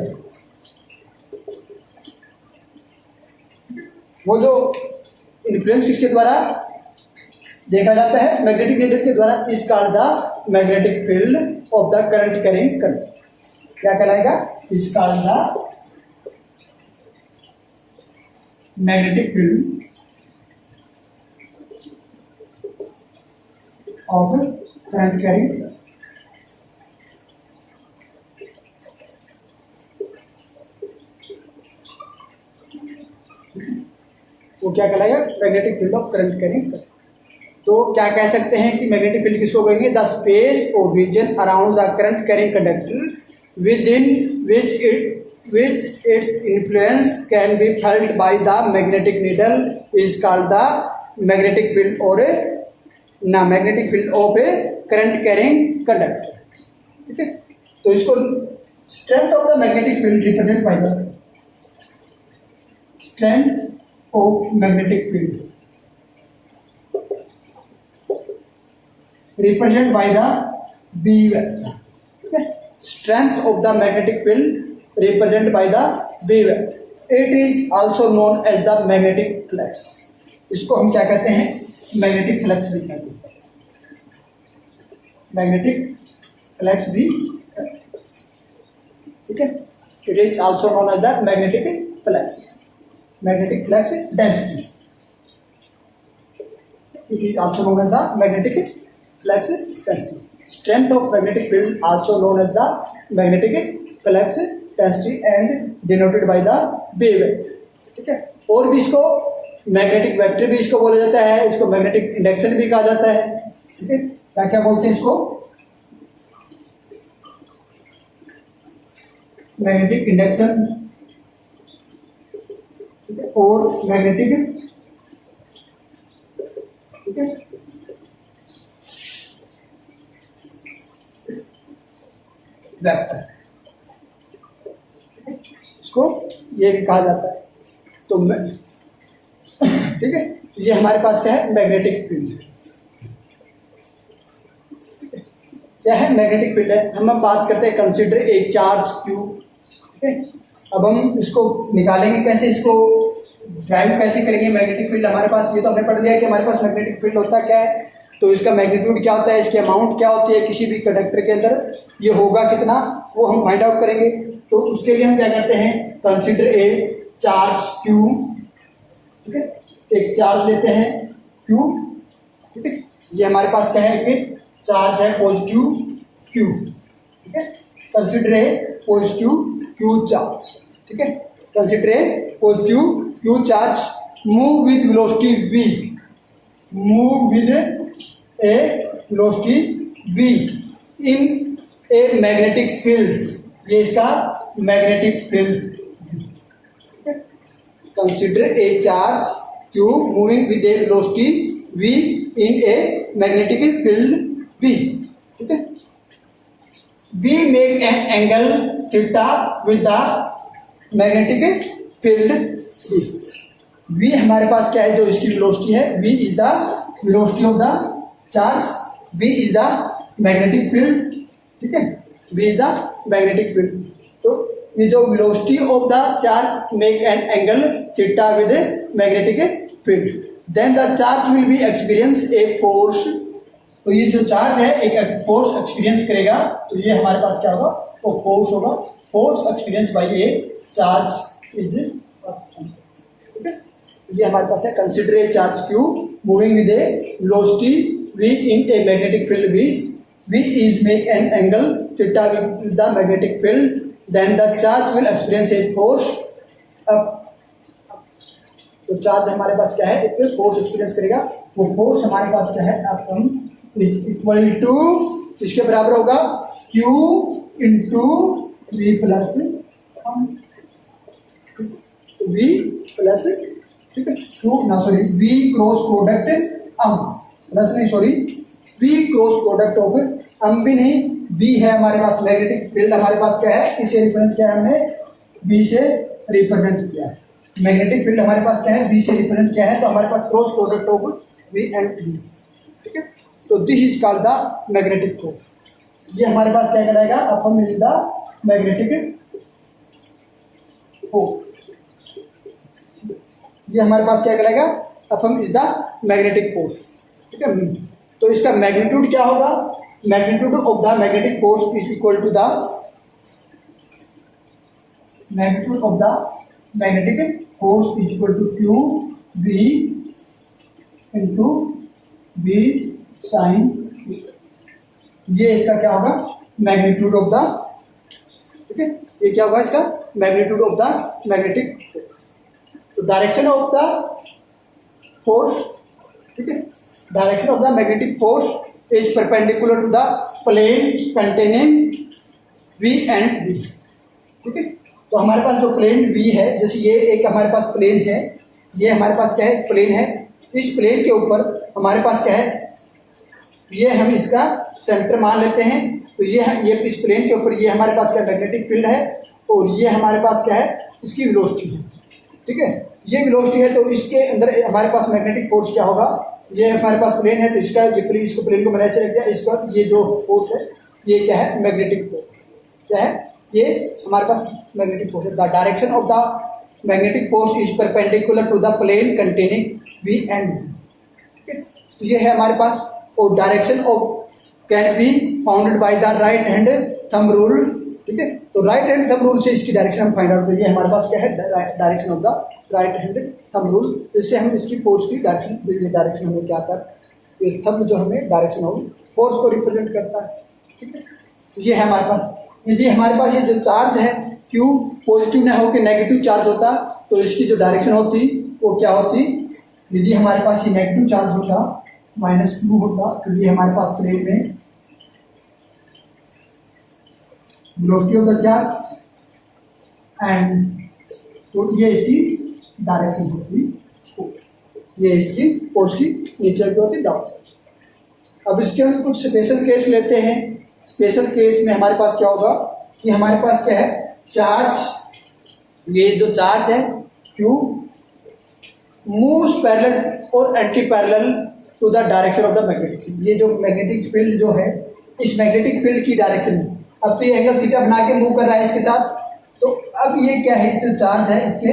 वो जो इन्फ्लुएंस किसके द्वारा देखा जाता है, मैग्नेटिक नीडल के द्वारा, is called the magnetic field of the current carrying conductor. क्या कहलाएगा, is called the magnetic field of current carrying. वो क्या कहलाएगा, magnetic field of current carrying. तो क्या कह सकते हैं कि मैग्नेटिक फील्ड किसको कहेंगे, द स्पेस और region around the current carrying conductor within which its influence can be felt by the magnetic needle is called the magnetic field और magnetic field of a current carrying conductor, ठीक है। तो इसको strength of the magnetic field represent by the strength of magnetic field represent by the B vector, ठीक है। Strength of the magnetic field represent by the B vector. It is also known as the magnetic flux. इसको हम क्या कहते हैं, magnetic flux भी कहते हैं, मैग्नेटिक फ्लक्स भी, ठीक है। It is also known as the magnetic flux, magnetic flux density, it is also known as the magnetic flux density. Strength of magnetic field also known as the magnetic flux density and denoted by the B vector, ठीक है। और भी इसको magnetic vector भी इसको बोला जाता है, इसको मैग्नेटिक इंडक्शन भी कहा जाता है, ठीक है। क्या क्या बोलते हैं इसको, मैग्नेटिक इंडक्शन, ठीक है, और मैग्नेटिक, ठीक है, वेक्टर, इसको ये भी कहा जाता है। तो ठीक है, ये हमारे पास क्या है, मैग्नेटिक फील्ड। क्या है, मैग्नेटिक फील्ड है। हम बात करते हैं कंसीडर ए चार्ज क्यू, ठीक है। अब हम इसको निकालेंगे कैसे, इसको ड्राइव कैसे करेंगे मैग्नेटिक फील्ड हमारे पास। ये तो हमने पढ़ लिया कि हमारे पास मैग्नेटिक फील्ड होता क्या है, तो इसका मैग्नीट्यूड क्या होता है, इसकी अमाउंट क्या होती है किसी भी कंडक्टर के अंदर, ये होगा कितना, वो हम फाइंड आउट करेंगे। तो उसके लिए हम क्या करते हैं, कंसीडर ए चार्ज क्यू, ठीक है, एक चार्ज लेते हैं क्यू, ठीक है। ये हमारे पास क्या है कि चार्ज है पॉजिटिव क्यू, ठीक है। Consider a positive Q charge, ठीक है। Consider a positive Q charge move with velocity v, move with A velocity v in a magnetic field, ये इसका मैग्नेटिक फील्ड, ठीक है। Consider a charge q moving with A velocity v in a magnetic field v, ठीक है। we make an angle theta with the magnetic field v। v हमारे पास क्या है, जो इसकी वेलोसिटी है, v is the velocity of the charge, v is the magnetic field, ठीक है। v is the magnetic field. तो ये जो velocity of the charge make an angle theta with magnetic field, then the charge will be experience a force. तो ये जो charge है एक फोर्स एक्सपीरियंस करेगा, तो ये हमारे पास क्या होगा, वो फोर्स होगा, force experience by a charge is, ठीक है। ये हमारे पास है consider a charge Q moving with A velocity v in a magnetic field v is make an angle theta with the magnetic field, then the charge will experience a force। तो charge हमारे पास क्या है, एक force experience करेगा, वो force हमारे पास क्या है, अपन इक्वल टू इसके बराबर होगा Q into V plus V plus, ठीक है, V क्रॉस प्रोडक्ट प्लस नहीं sorry V cross product of भी नहीं, B है हमारे पास मैग्नेटिक फील्ड, हमारे पास क्या है, इसे रिप्रेजेंट किया है हमने, B से रिप्रेजेंट किया है मैग्नेटिक फील्ड, हमारे पास क्या है, B से रिप्रेजेंट किया है, तो हमारे पास cross product of V and B, ठीक है। तो this is called the magnetic force. ये हमारे पास क्या कराएगा, अपन इज द मैग्नेटिक फोर्स, ये हमारे पास क्या कराएगा, अपन इज द मैग्नेटिक फोर्स, ठीक है। तो इसका मैग्नीट्यूड क्या होगा, magnitude of the magnetic force is equal to the magnitude of the magnetic force is equal to Q B into B sine, ये इसका क्या होगा, मैग्नीट्यूड ऑफ द, ठीक है, ये क्या होगा इसका magnitude of the magnetic force. तो डायरेक्शन ऑफ द फोर्स, ठीक है, direction of the magnetic force is perpendicular to the plane containing V and B, ठीक है। तो हमारे पास जो प्लेन V है, जैसे ये एक हमारे पास प्लेन है, ये हमारे पास क्या है, प्लेन है, इस प्लेन के ऊपर हमारे पास क्या है, ये हम इसका सेंटर मान लेते हैं, तो ये इस प्लेन के ऊपर ये हमारे पास क्या मैग्नेटिक फील्ड है, और ये हमारे पास क्या है, इसकी वेलोसिटी है, ठीक है। ये वेलोसिटी है, तो इसके अंदर हमारे पास मैग्नेटिक फोर्स क्या होगा, ये हमारे पास प्लेन है, तो इसका ये इसको प्लेन को मैंने ऐसे रख दिया, इसका ये जो फोर्स है ये क्या है, मैग्नेटिक फोर्स, क्या है, ये हमारे पास मैग्नेटिक फोर्स है। The direction of the magnetic force is perpendicular to the plane containing V and, ठीक है। तो ये है हमारे पास, और direction of can be founded by the right hand thumb rule, ठीक है। तो राइट हैंड थंब रूल से इसकी डायरेक्शन हम फाइंड आउट करिए। हमारे पास क्या है, direction of the right hand thumb rule, इससे हम इसकी फोर्स की डायरेक्शन हमें क्या आता है, ये थंब जो हमें डायरेक्शन ऑफ फोर्स को रिप्रेजेंट करता है, ठीक है। तो ये है हमारे पास, यदि हमारे पास ये जो चार्ज है Q पॉजिटिव ना होकर नेगेटिव चार्ज होता तो इसकी जो डायरेक्शन होती वो क्या होती, यदि हमारे पास ये नेगेटिव चार्ज होता -Q होता, तो ये हमारे पास प्लेन में velocity of the charge and, तो ये इसकी डायरेक्शन होती, ये इसकी फोर्स की नेचर की होती डाउन। अब इसके हम कुछ स्पेशल केस लेते हैं। स्पेशल केस में हमारे पास क्या होगा कि हमारे पास क्या है, चार्ज, ये जो चार्ज है Q मूव्स पैरेलल और anti parallel to the direction of the magnetic field. ये जो मैग्नेटिक फील्ड जो है, इस मैग्नेटिक फील्ड की डायरेक्शन है, अब तो ये एंगल थीटा बना के मूव कर रहा है इसके साथ, तो अब ये क्या है, जो चार्ज है इसके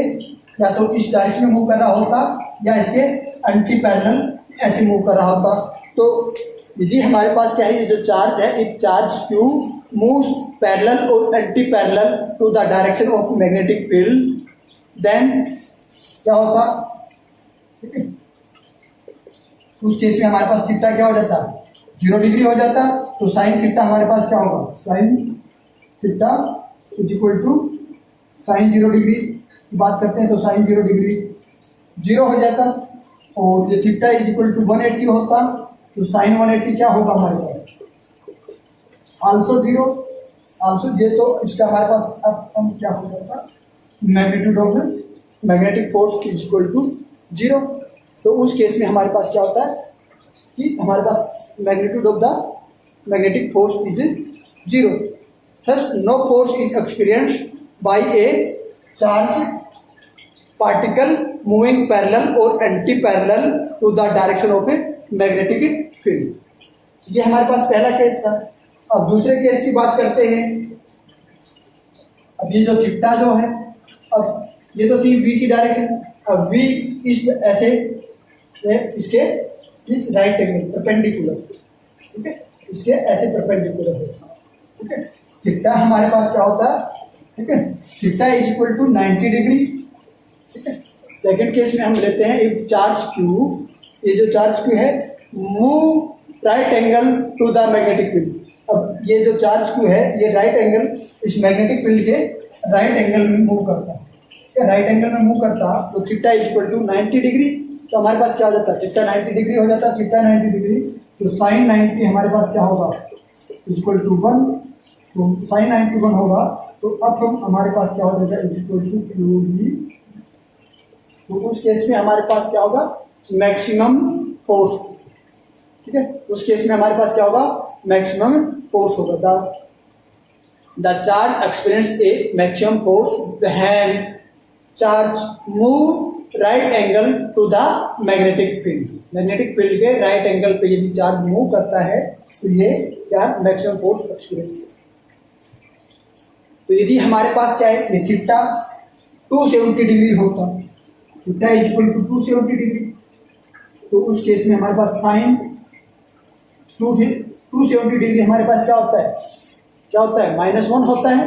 या तो इस डायरेक्शन में मूव कर रहा होता या इसके एंटी पैरेलल ऐसे मूव कर रहा होता। तो यदि हमारे पास क्या है, ये जो चार्ज है, if charge Q moves parallel और anti parallel to the direction of magnetic field, then क्या होता, ठीक है, उस केस में हमारे पास थीटा क्या हो जाता, 0 डिग्री हो जाता। तो साइन थीटा हमारे पास क्या होगा, sine theta is equal to sine 0 degree की बात करते हैं तो साइन 0 डिग्री 0 हो जाता, और ये थीटा इज इक्वल टू 180 होता, तो साइन 180 क्या होगा हमारे पास, आल्सो 0, आल्सो ये, तो इसका हमारे पास अब हम क्या हो जाता, magnitude of magnetic force is equal to 0। तो उस केस में हमारे पास क्या होता है कि हमारे पास magnitude of the magnetic force is 0, thus no force is experienced by a charge particle moving parallel और anti parallel to the direction of a magnetic field. ये हमारे पास पहला केस था। अब दूसरे केस की बात करते हैं। अब ये जो थीटा जो है, अब ये तो थी v की डायरेक्शन, अब v इस ऐसे इसके इस राइट एंगल परपेंडिकुलर, ठीक है, इसके ऐसे परपेंडिकुलर होता है, ठीक है। थीटा हमारे पास क्या होता है, ठीक है, theta is equal to 90 degree, ठीक है। सेकंड केस में हम लेते हैं इफ चार्ज Q, ये जो चार्ज Q है move right angle to the magnetic field. अब ये जो चार्ज Q है ये राइट एंगल इस मैग्नेटिक फील्ड के राइट एंगल में मूव करता है, ठीक है, राइट एंगल में मूव करता, तो theta is equal to 90 degree. तो हमारे पास क्या हो जाता है, थीटा 90 डिग्री हो जाता है, थीटा 90 डिग्री, तो साइन 90 हमारे पास क्या होगा, इक्वल टू 1, तो साइन 91 होगा। तो अब हम हमारे पास क्या हो जाएगा, इक्वल टू QV। तो उस केस में हमारे पास क्या होगा, मैक्सिमम फोर्स, ठीक है, उस केस में हमारे पास क्या होगा, मैक्सिमम फोर्स होगा। The charge experience a maximum force when charge move right angle to the magnetic field. Magnetic field के राइट एंगल पे यदि चार्ज मूव करता है तो ये क्या मैक्सिमम फोर्स एक्सपीरियंस है। तो यदि हमारे पास क्या है, थीटा 270 डिग्री होता, theta is equal to 270 degree, तो उस केस में हमारे पास साइन 270 डिग्री हमारे पास क्या होता है, क्या होता है, -1 होता है,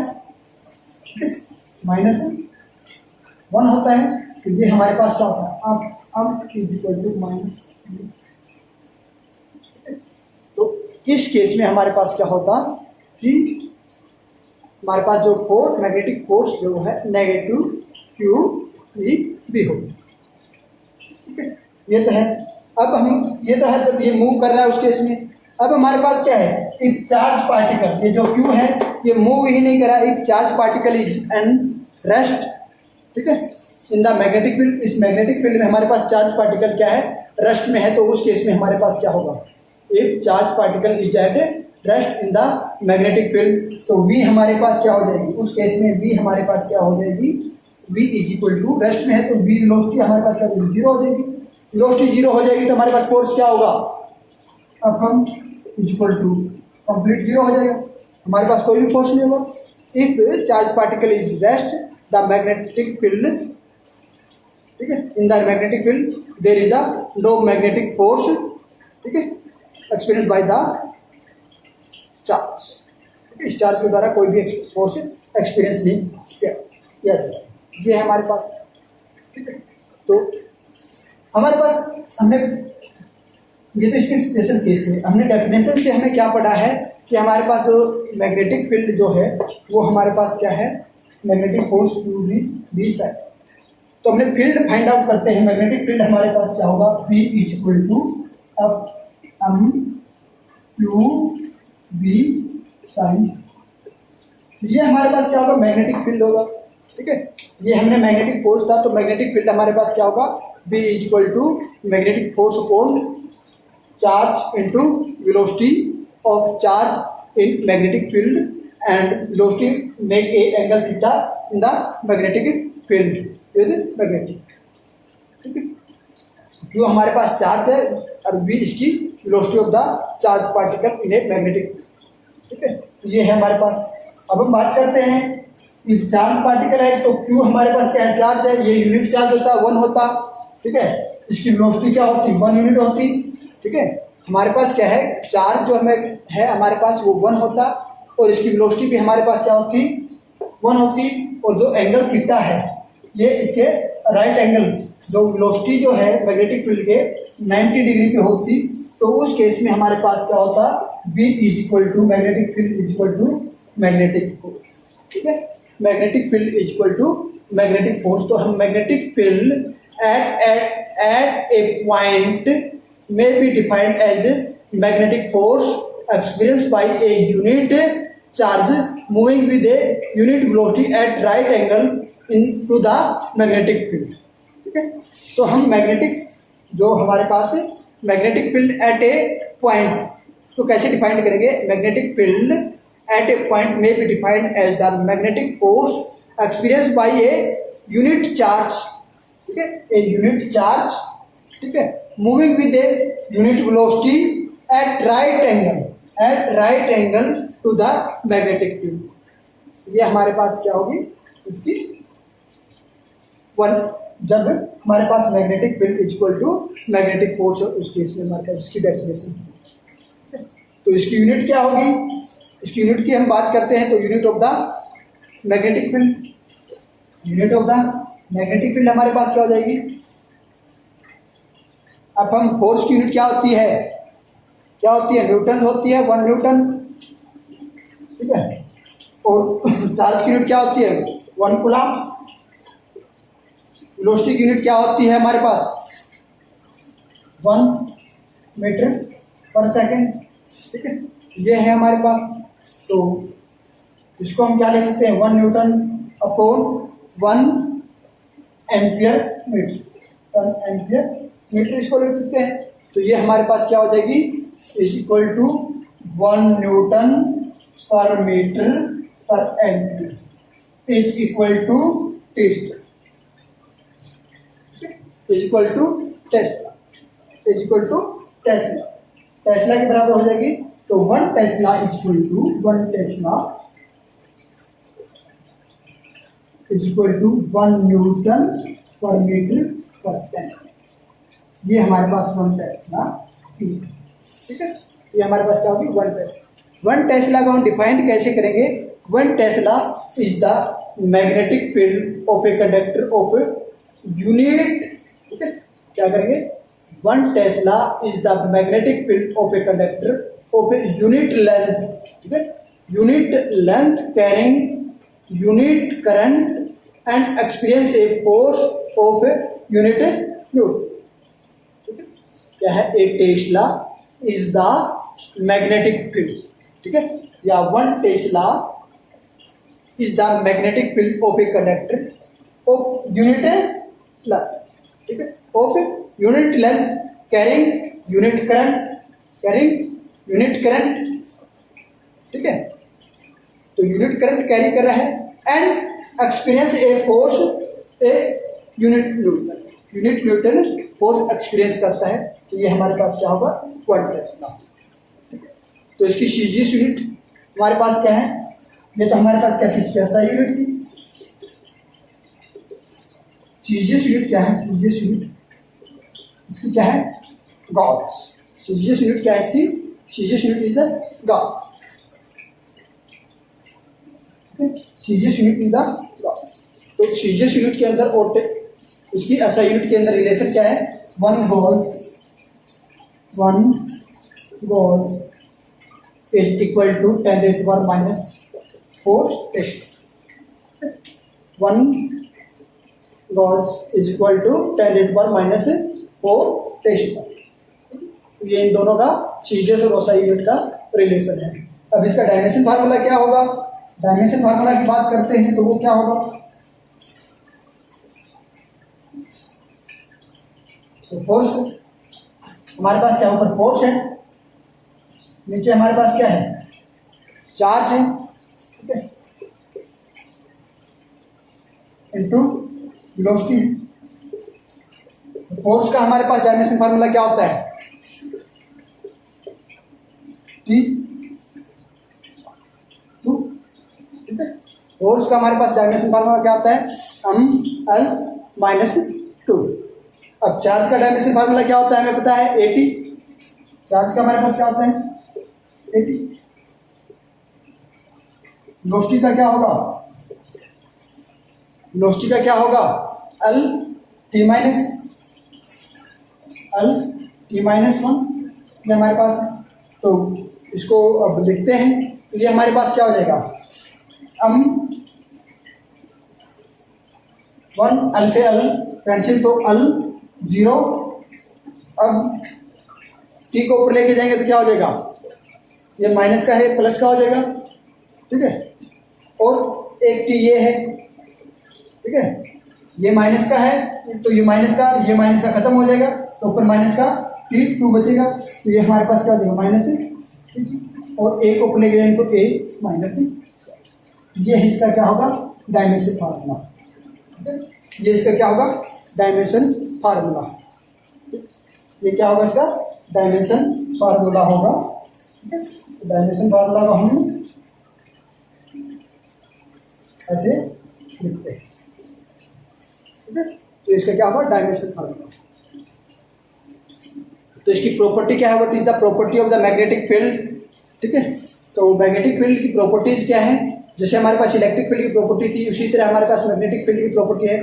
-1 होता है। तो ये हमारे पास क्या होता है, अब इज इक्वल टू माइनस। तो इस केस में हमारे पास क्या होता कि हमारे पास जो फोर्स, मैग्नेटिक फोर्स जो है नेगेटिव Q भी हो, ठीक है, ये तो है। अब हम ये तो है जब ये मूव कर रहा है उस केस में। अब हमारे पास क्या है, इफ चार्ज पार्टिकल, ये जो Q है ये मूव ही नहीं कर रहा, if charge particle is an rest, ठीक है, इन द मैग्नेटिक फील्ड, इस मैग्नेटिक फील्ड में हमारे पास चार्ज पार्टिकल क्या है, रेस्ट में है। तो उस केस में हमारे पास क्या होगा, if charge particle is at rest in the magnetic field, तो V हमारे पास क्या हो जाएगी, उस केस में V हमारे पास क्या हो जाएगी, V is equal to, rest में है तो V वेलोसिटी हमारे पास क्या होगी, 0 हो जाएगी। वेलोसिटी 0 हो जाएगी तो हमारे पास फोर्स क्या होगा, अब हम इज इक्वल टू कंप्लीट 0 हो जाएगा, हमारे पास कोई भी फोर्स नहीं होगा। If charge particle is rest the magnetic field ठीक है, in the magnetic field there is the no magnetic force, ठीक है, एक्सपीरियंस बाय द चार्ज, ठीक है, इस चार्ज के द्वारा कोई भी फोर्स एक्सपीरियंस नहीं किया जाता। ये है हमारे पास, ठीक है। तो हमारे पास हमने ये तो इसके स्पेशल केस थे। हमने डेफिनेशन से हमें क्या पढ़ा है कि हमारे पास जो मैग्नेटिक फील्ड जो है वो हमारे पास क्या है, magnetic force to be side. तो हमने फील्ड फाइंड आउट करते हैं। मैग्नेटिक फील्ड हमारे पास क्या होगा, P इज इक्वल टू अब टू बी साइन। ये हमारे पास क्या होगा, मैग्नेटिक फील्ड होगा, ठीक है। ये हमने मैग्नेटिक फोर्स था, तो मैग्नेटिक फील्ड हमारे पास क्या होगा, B is equal to magnetic force upon charge into velocity of charge in magnetic field and velocity make a angle theta in the magnetic field with magnetic, ठीक है। जो हमारे पास चार्ज है और V इसकी velocity of the charge particle in a magnetic, ठीक है। ये है हमारे पास। अब हम बात करते हैं कि चार्ज पार्टिकल है तो Q हमारे पास क्या है, चार्ज है, ये यूनिट चार्ज होता है 1 होता, ठीक है। इसकी वेलोसिटी क्या होती, 1 यूनिट होती, ठीक है। हमारे पास क्या है, चार्ज जो हमें है हमारे पास वो 1 होता और इसकी वेलोसिटी भी हमारे पास क्या होती, 1 होती। और जो एंगल थीटा है ये इसके राइट एंगल, जो वेलोसिटी जो है मैग्नेटिक फील्ड के 90 डिग्री पे होती, तो उस केस में हमारे पास क्या होता, B is equal to magnetic field is equal to magnetic force, ठीक है। Magnetic field is equal to magnetic force. तो हम magnetic field at a point may be defined as magnetic force experienced by a unit charge moving with a unit velocity at right angle into the magnetic field, ठीक है। तो हम magnetic जो हमारे पास magnetic field at a point तो कैसे define करेंगे, magnetic field at a point में be defined as the magnetic force experience by a unit charge, ठीक है, ए यूनिट चार्ज, ठीक है, moving with a unit velocity at right angle to the magnetic field. ये हमारे पास क्या होगी, इसकी 1 जब हमारे पास magnetic field is equal to magnetic force, उस केस में हमारे पास इसकी डेफिनेशन। तो इसकी यूनिट क्या होगी, इसकी यूनिट की हम बात करते हैं तो unit of the magnetic field, unit of the magnetic field हमारे पास क्या हो जाएगी। अब हम फोर्स की यूनिट क्या होती है, न्यूटन होती है, 1 न्यूटन, ठीक है। और चार्ज की यूनिट क्या होती है, 1 कूलम। वेलोसिटी की यूनिट क्या होती है हमारे पास, 1 मीटर पर सेकेंड, ठीक है। ये है हमारे पास। तो इसको हम क्या लिख सकते हैं, 1 newton upon 1 ampere metre, 1 ampere metre इसको लिख सकते हैं। तो ये हमारे पास क्या हो जाएगी, is equal to 1 newton per metre per ampere is equal to tesla, is equal to tesla, is equal to tesla, tesla के बराबर हो जाएगी। तो 1 tesla is equal to 1 tesla is equal to 1 newton per metre per second. ये हमारे पास 1 Tesla, ठीक है। ये हमारे पास क्या होगी, 1 टेस्ला। 1 टेस्ला को हम डिफाइन कैसे करेंगे, 1 tesla is the magnetic field of a conductor of unit, ठीक है। क्या करेंगे, 1 tesla is the magnetic field of a conductor of a unit length, ठीक है, unit length carrying unit current and experience a force of unit newton. क्या है, a tesla is the magnetic field, ठीक है, या 1 tesla is the magnetic field of a conductor of unit length, ठीक है, of unit length carrying unit current, ठीक है। तो यूनिट करंट कैरी कर रहा है and experience a force a unit Newton force experience करता है। तो ये हमारे पास क्या होगा, 1 टेस्ला। तो इसकी सीजीएस यूनिट हमारे पास क्या है, ये तो हमारे पास क्या थी, SI यूनिट थी। सीजीएस यूनिट क्या है? सीजीएस यूनिट इसकी क्या है? गॉस। सीजीएस यूनिट क्या है इसकी? CGS unit is the Gauss. CGS unit is the Gauss. तो सीजीएस यूनिट के अंदर और इसकी एसआई यूनिट के अंदर रिलेशन क्या है? 1 gauss is equal to 10⁻⁻4 tesla. 1 gauss is equal to 10⁻⁻4 tesla. ये इन दोनों का सीजीएस और एसआई यूनिट का रिलेशन है। अब इसका डायमेंशन फार्मूला क्या होगा? डायमेंशन फार्मूला की बात करते हैं तो वो क्या होगा? तो फोर्स हमारे पास क्या, ऊपर फोर्स है, नीचे हमारे पास क्या है? चार्ज है, ठीक है, इनटू वेलोसिटी। फोर्स का हमारे पास डायमेंशन फार्मूला क्या होता है? T, ठीक है। फोर्स का हमारे पास डायमेंशन फार्मूला क्या होता है? m/l-2। अब चार्ज का डायमेंशन फार्मूला क्या होता है? हमें पता है AT। चार्ज का हमारे पास क्या होता है? AT। वेलोसिटी का क्या होगा? वेलोसिटी का क्या होगा? L-T-1 ये हमारे पास है। तो इसको अब लिखते हैं तो ये हमारे पास क्या हो जाएगा? m1 L से L कैंसिल, तो L 0। अब T को ऊपर लेके जाएंगे तो क्या हो जाएगा? ये माइनस का है, प्लस का हो जाएगा, ठीक है। और एक T ये है, ठीक है, ये माइनस का है तो ये माइनस का खत्म हो जाएगा, तो ऊपर माइनस का T2 बचेगा। तो ये हमारे पास क्या हो जाएगा? माइनस है, और ए को ऊपर लेके जाएंगे तो ए माइनस है। ये इसका क्या होगा? Dimension formula. ये इसका क्या होगा? Dimension formula. ये क्या होगा? इसका डायमेंशन फार्मूला होगा। डायमेंशन फार्मूला को हम ऐसे लिखते हैं, ठीक है। तो इसका क्या होगा? Dimension formula. तो इसकी प्रॉपर्टी क्या है? What is the property of the magnetic field, ठीक है। तो मैग्नेटिक फील्ड की प्रॉपर्टीज क्या है? जैसे हमारे पास इलेक्ट्रिक फील्ड की प्रॉपर्टी थी, उसी तरह हमारे पास मैग्नेटिक फील्ड की प्रॉपर्टी है।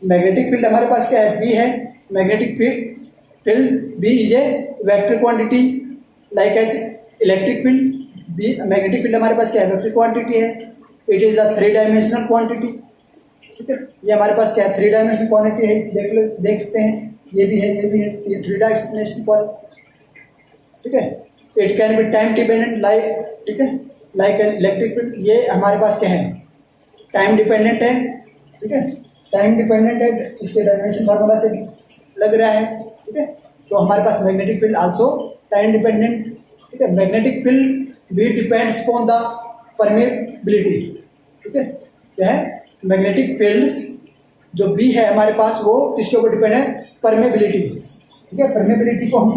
मैग्नेटिक फील्ड हमारे पास क्या है? बी है। Magnetic field B is a vector quantity like as electric field. B magnetic field हमारे पास क्या है? वेक्टर क्वांटिटी है। It is the 3 dimensional quantity, ठीक है। ये हमारे पास क्या है? 3 डायमेंशनल क्वांटिटी है। देख सकते हैं, ये भी है, ये भी है, ये 3 डायमेंशनल क्वांटिटी, ठीक है। It can be time dependent like, ठीक है, लाइक इलेक्ट्रिक फील्ड। ये हमारे पास क्या है? टाइम डिपेंडेंट है, ठीक है, टाइम डिपेंडेंट है। इसके डायमेंशन फार्मूला से लग रहा है, ठीक है। तो हमारे पास magnetic field also time dependent, ठीक है। मैग्नेटिक फील्ड भी डिपेंड्स अपॉन द परमेबिलिटी, ठीक है। क्या है? मैग्नेटिक फील्ड जो बी है हमारे पास वो किसके ऊपर डिपेंड है? परमेबिलिटी, ठीक है। परमेबिलिटी को हम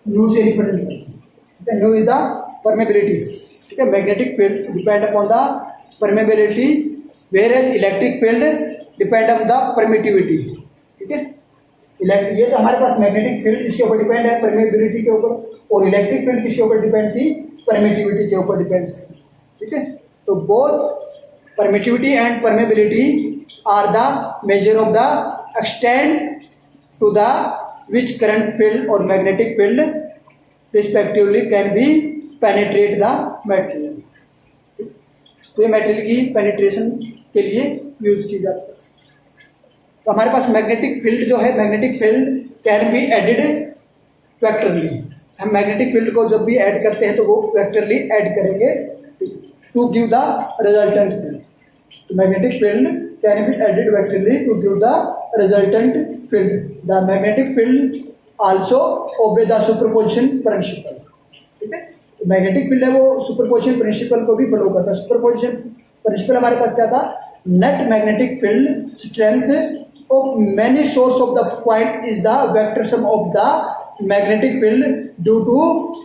न्यू से रिप्रेजेंट करते हैं, ठीक है। न्यू इज द परमेबिलिटी, ठीक है। Magnetic fields depend upon the permeability whereas electric field depend on the permittivity, ठीक है। ये तो हमारे पास मैग्नेटिक फील्ड इसके ऊपर डिपेंड है, परमेबिलिटी के ऊपर, और इलेक्ट्रिक फील्ड किसके ऊपर डिपेंड थी? परमिटिविटी के ऊपर डिपेंड थी, ठीक है। तो both permittivity and permeability are the measure of the extent to the which current field or magnetic field respectively can be penetrate the material। तो ये मटेरियल की पेनिट्रेशन के लिए यूज की जाती है। तो हमारे पास मैग्नेटिक फील्ड जो है, magnetic field can be added vectorly. हम मैग्नेटिक फील्ड को जब भी ऐड करते हैं तो वो वेक्टरली ऐड करेंगे to give the resultant field. तो magnetic field can be added vectorally to give the resultant field. The magnetic field also obey the superposition principle, ठीक है। तो मैग्नेटिक फील्ड है वो सुपरपोजिशन प्रिंसिपल को भी फॉलो करता है। सुपरपोजिशन प्रिंसिपल हमारे पास क्या था? Net magnetic field strength of many source of the point is the vector sum of the magnetic field due to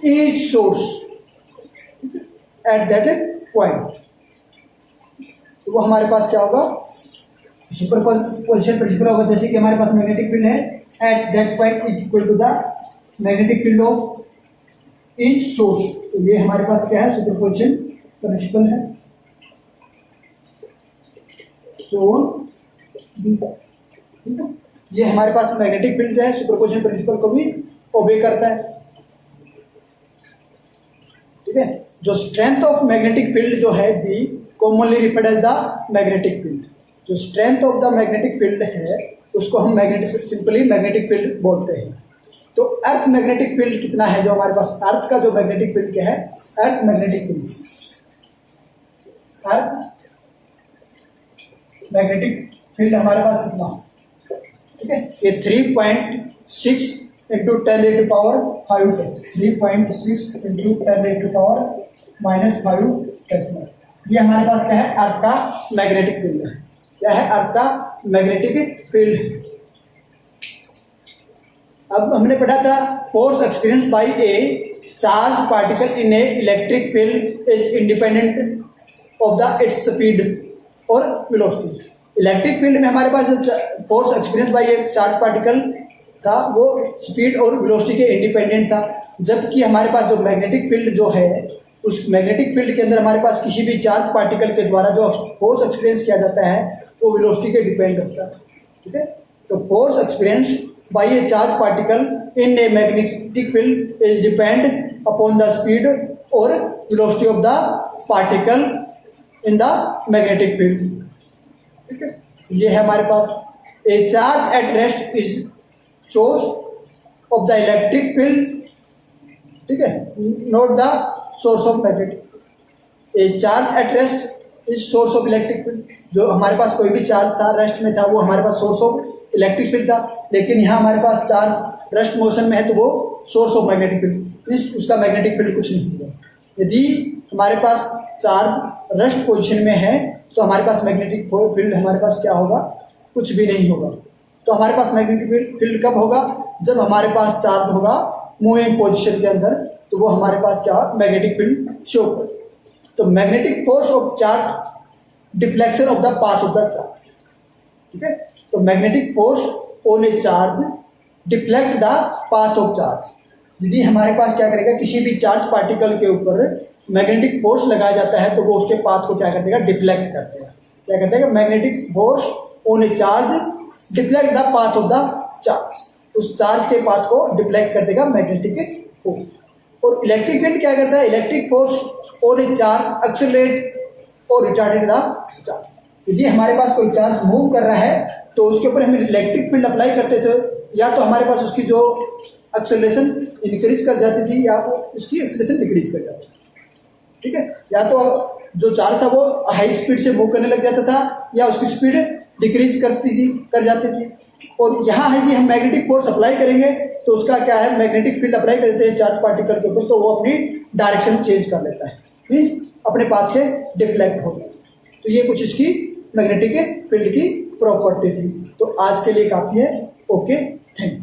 each source at that point. तो वो हमारे पास क्या होगा? सुपरपोजिशन प्रिंसिपल होगा, जैसे कि हमारे पास मैग्नेटिक फील्ड है at that point is equal to the magnetic field of each source. तो ये हमारे पास क्या है, सुपरपोजिशन प्रिंसिपल है। सो ये हमारे पास मैग्नेटिक फील्ड जो है सुपरपोजिशन प्रिंसिपल को भी ओबे करता है। ठीक है, जो स्ट्रेंथ ऑफ मैग्नेटिक फील्ड जो है be commonly referred as the magnetic field. जो strength of the magnetic field है उसको हम सिंपली मैग्नेटिक फील्ड बोलते हैं। तो अर्थ मैग्नेटिक फील्ड कितना है, जो हमारे पास अर्थ का जो मैग्नेटिक फील्ड क्या है, earth magnetic field, earth magnetic field हमारे पास कितना, ठीक है, ये 3.6 इंटू 10⁻⁵ है। 3.6 इंटू 10⁻⁻⁵ टेस्ला। ये हमारे पास क्या है, अर्थ का मैग्नेटिक फील्ड है। क्या है, अर्थ का मैग्नेटिक फील्ड। अब हमने पढ़ा था force experience by a charge particle in A electric field is independent of the its speed और वेलोसिटी। इलेक्ट्रिक फील्ड में हमारे पास जो force experience by a charge particle था वो स्पीड और वेलोसिटी के इंडिपेंडेंट था, जबकि हमारे पास जो मैग्नेटिक फील्ड जो है उस मैग्नेटिक फील्ड के अंदर हमारे पास किसी भी चार्ज पार्टिकल के द्वारा जो फोर्स एक्सपीरियंस किया जाता है वो वेलोसिटी के डिपेंड करता है। ठीक है, तो force experience by a charge particle in a magnetic field is depend upon the speed और velocity of the particle in the magnetic field. ठीक है, ये है हमारे पास a charge at rest is source of the electric field. ठीक है, note the source of magnetic. A charge at rest is source of electric field. जो हमारे पास कोई भी चार्ज था रेस्ट में था वो हमारे पास सोर्स ऑफ इलेक्ट्रिक फील्ड था, लेकिन यहाँ हमारे पास चार्ज रेस्ट मोशन में है तो वो सोर्स ऑफ मैग्नेटिक फील्ड, उसका मैग्नेटिक फील्ड कुछ नहीं होगा। यदि हमारे पास चार्ज रेस्ट पोजीशन में है तो हमारे पास मैग्नेटिक फील्ड हमारे पास क्या होगा, कुछ भी नहीं होगा। तो हमारे पास मैग्नेटिक फील्ड कब होगा, जब हमारे पास चार्ज होगा मूविंग पोजीशन के अंदर, तो वो हमारे पास क्या मैग्नेटिक फील्ड शो कर। तो magnetic force of charge deflection of the path of the charge. ठीक है, तो magnetic force on A charge deflect the path of charge. यदि हमारे पास क्या करेगा, किसी भी चार्ज पार्टिकल के ऊपर मैग्नेटिक फोर्स लगाया जाता है तो वो उसके पाथ को क्या कर देगा, डिफ्लेक्ट कर देगा। क्या कर देगा, magnetic force on A charge deflect the path of the charge, उस चार्ज के पाथ को डिफ्लेक्ट कर देगा मैग्नेटिक फोर्स। और इलेक्ट्रिक फील्ड क्या करता है, electric force on A charge accelerate और रिटार्डेड द चार्ज। यदि हमारे पास कोई चार्ज मूव कर रहा है तो उसके ऊपर हम इलेक्ट्रिक फील्ड अप्लाई करते थे, या तो हमारे पास उसकी जो एक्सेलरेशन इंक्रीज कर जाती थी या वो उसकी एक्सेलरेशन डिक्रीज कर जाती थी। ठीक है, या तो जो चार्ज था वो हाई स्पीड से मूव करने लग जाता था या उसकी स्पीड डिक्रीज कर जाती थी। और यहाँ है कि हम मैग्नेटिक फोर्स अप्लाई करेंगे तो उसका क्या है, मैग्नेटिक फील्ड अप्लाई करते हैं चार्ज पार्टिकल के ऊपर तो वो अपनी डायरेक्शन चेंज कर लेता है, मीन्स अपने पाथ से डिफ्लेक्ट होता है। तो ये कुछ इसकी मैग्नेटिक फील्ड की प्रॉपर्टी थी। तो आज के लिए काफ़ी है। Okay, thank you.